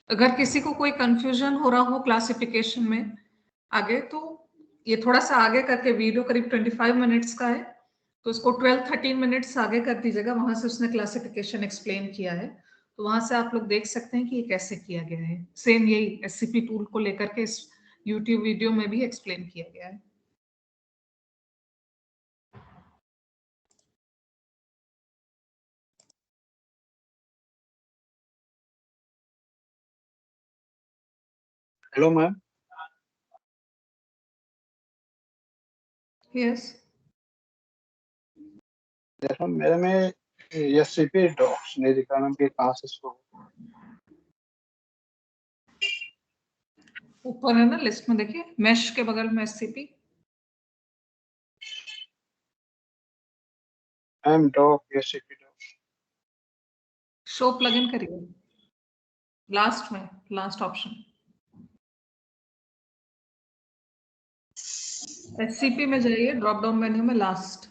अगर किसी को कोई कंफ्यूजन हो रहा हो क्लासिफिकेशन में आगे, तो ये थोड़ा सा आगे करके, वीडियो करीब 25 मिनट्स का है, तो उसको 12-13 मिनट्स आगे कर दीजिएगा, वहां से उसने क्लासिफिकेशन एक्सप्लेन किया है, तो वहां से आप लोग देख सकते हैं कि ये कैसे किया गया है। सेम यही SCP टूल को लेकर के इस यूट्यूब वीडियो में भी एक्सप्लेन किया गया है। Hello ma'am. यस देखो मेरे में SCP डॉक्स नहीं दिखा मैम कि कहाँ से शुरू। ऊपर है ना लिस्ट में, देखिए मैश के बगल में एससीपी। मैम डो एससीपी डो। शो प्लगइन करिए लास्ट में, लास्ट ऑप्शन एससीपी में जाइए, ड्रॉप डाउन मेन्यू में last.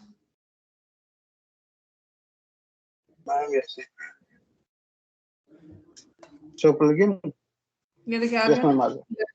Ma'am SCP show plugin. ये देखिए आ यस गया मैम आ ना? गया।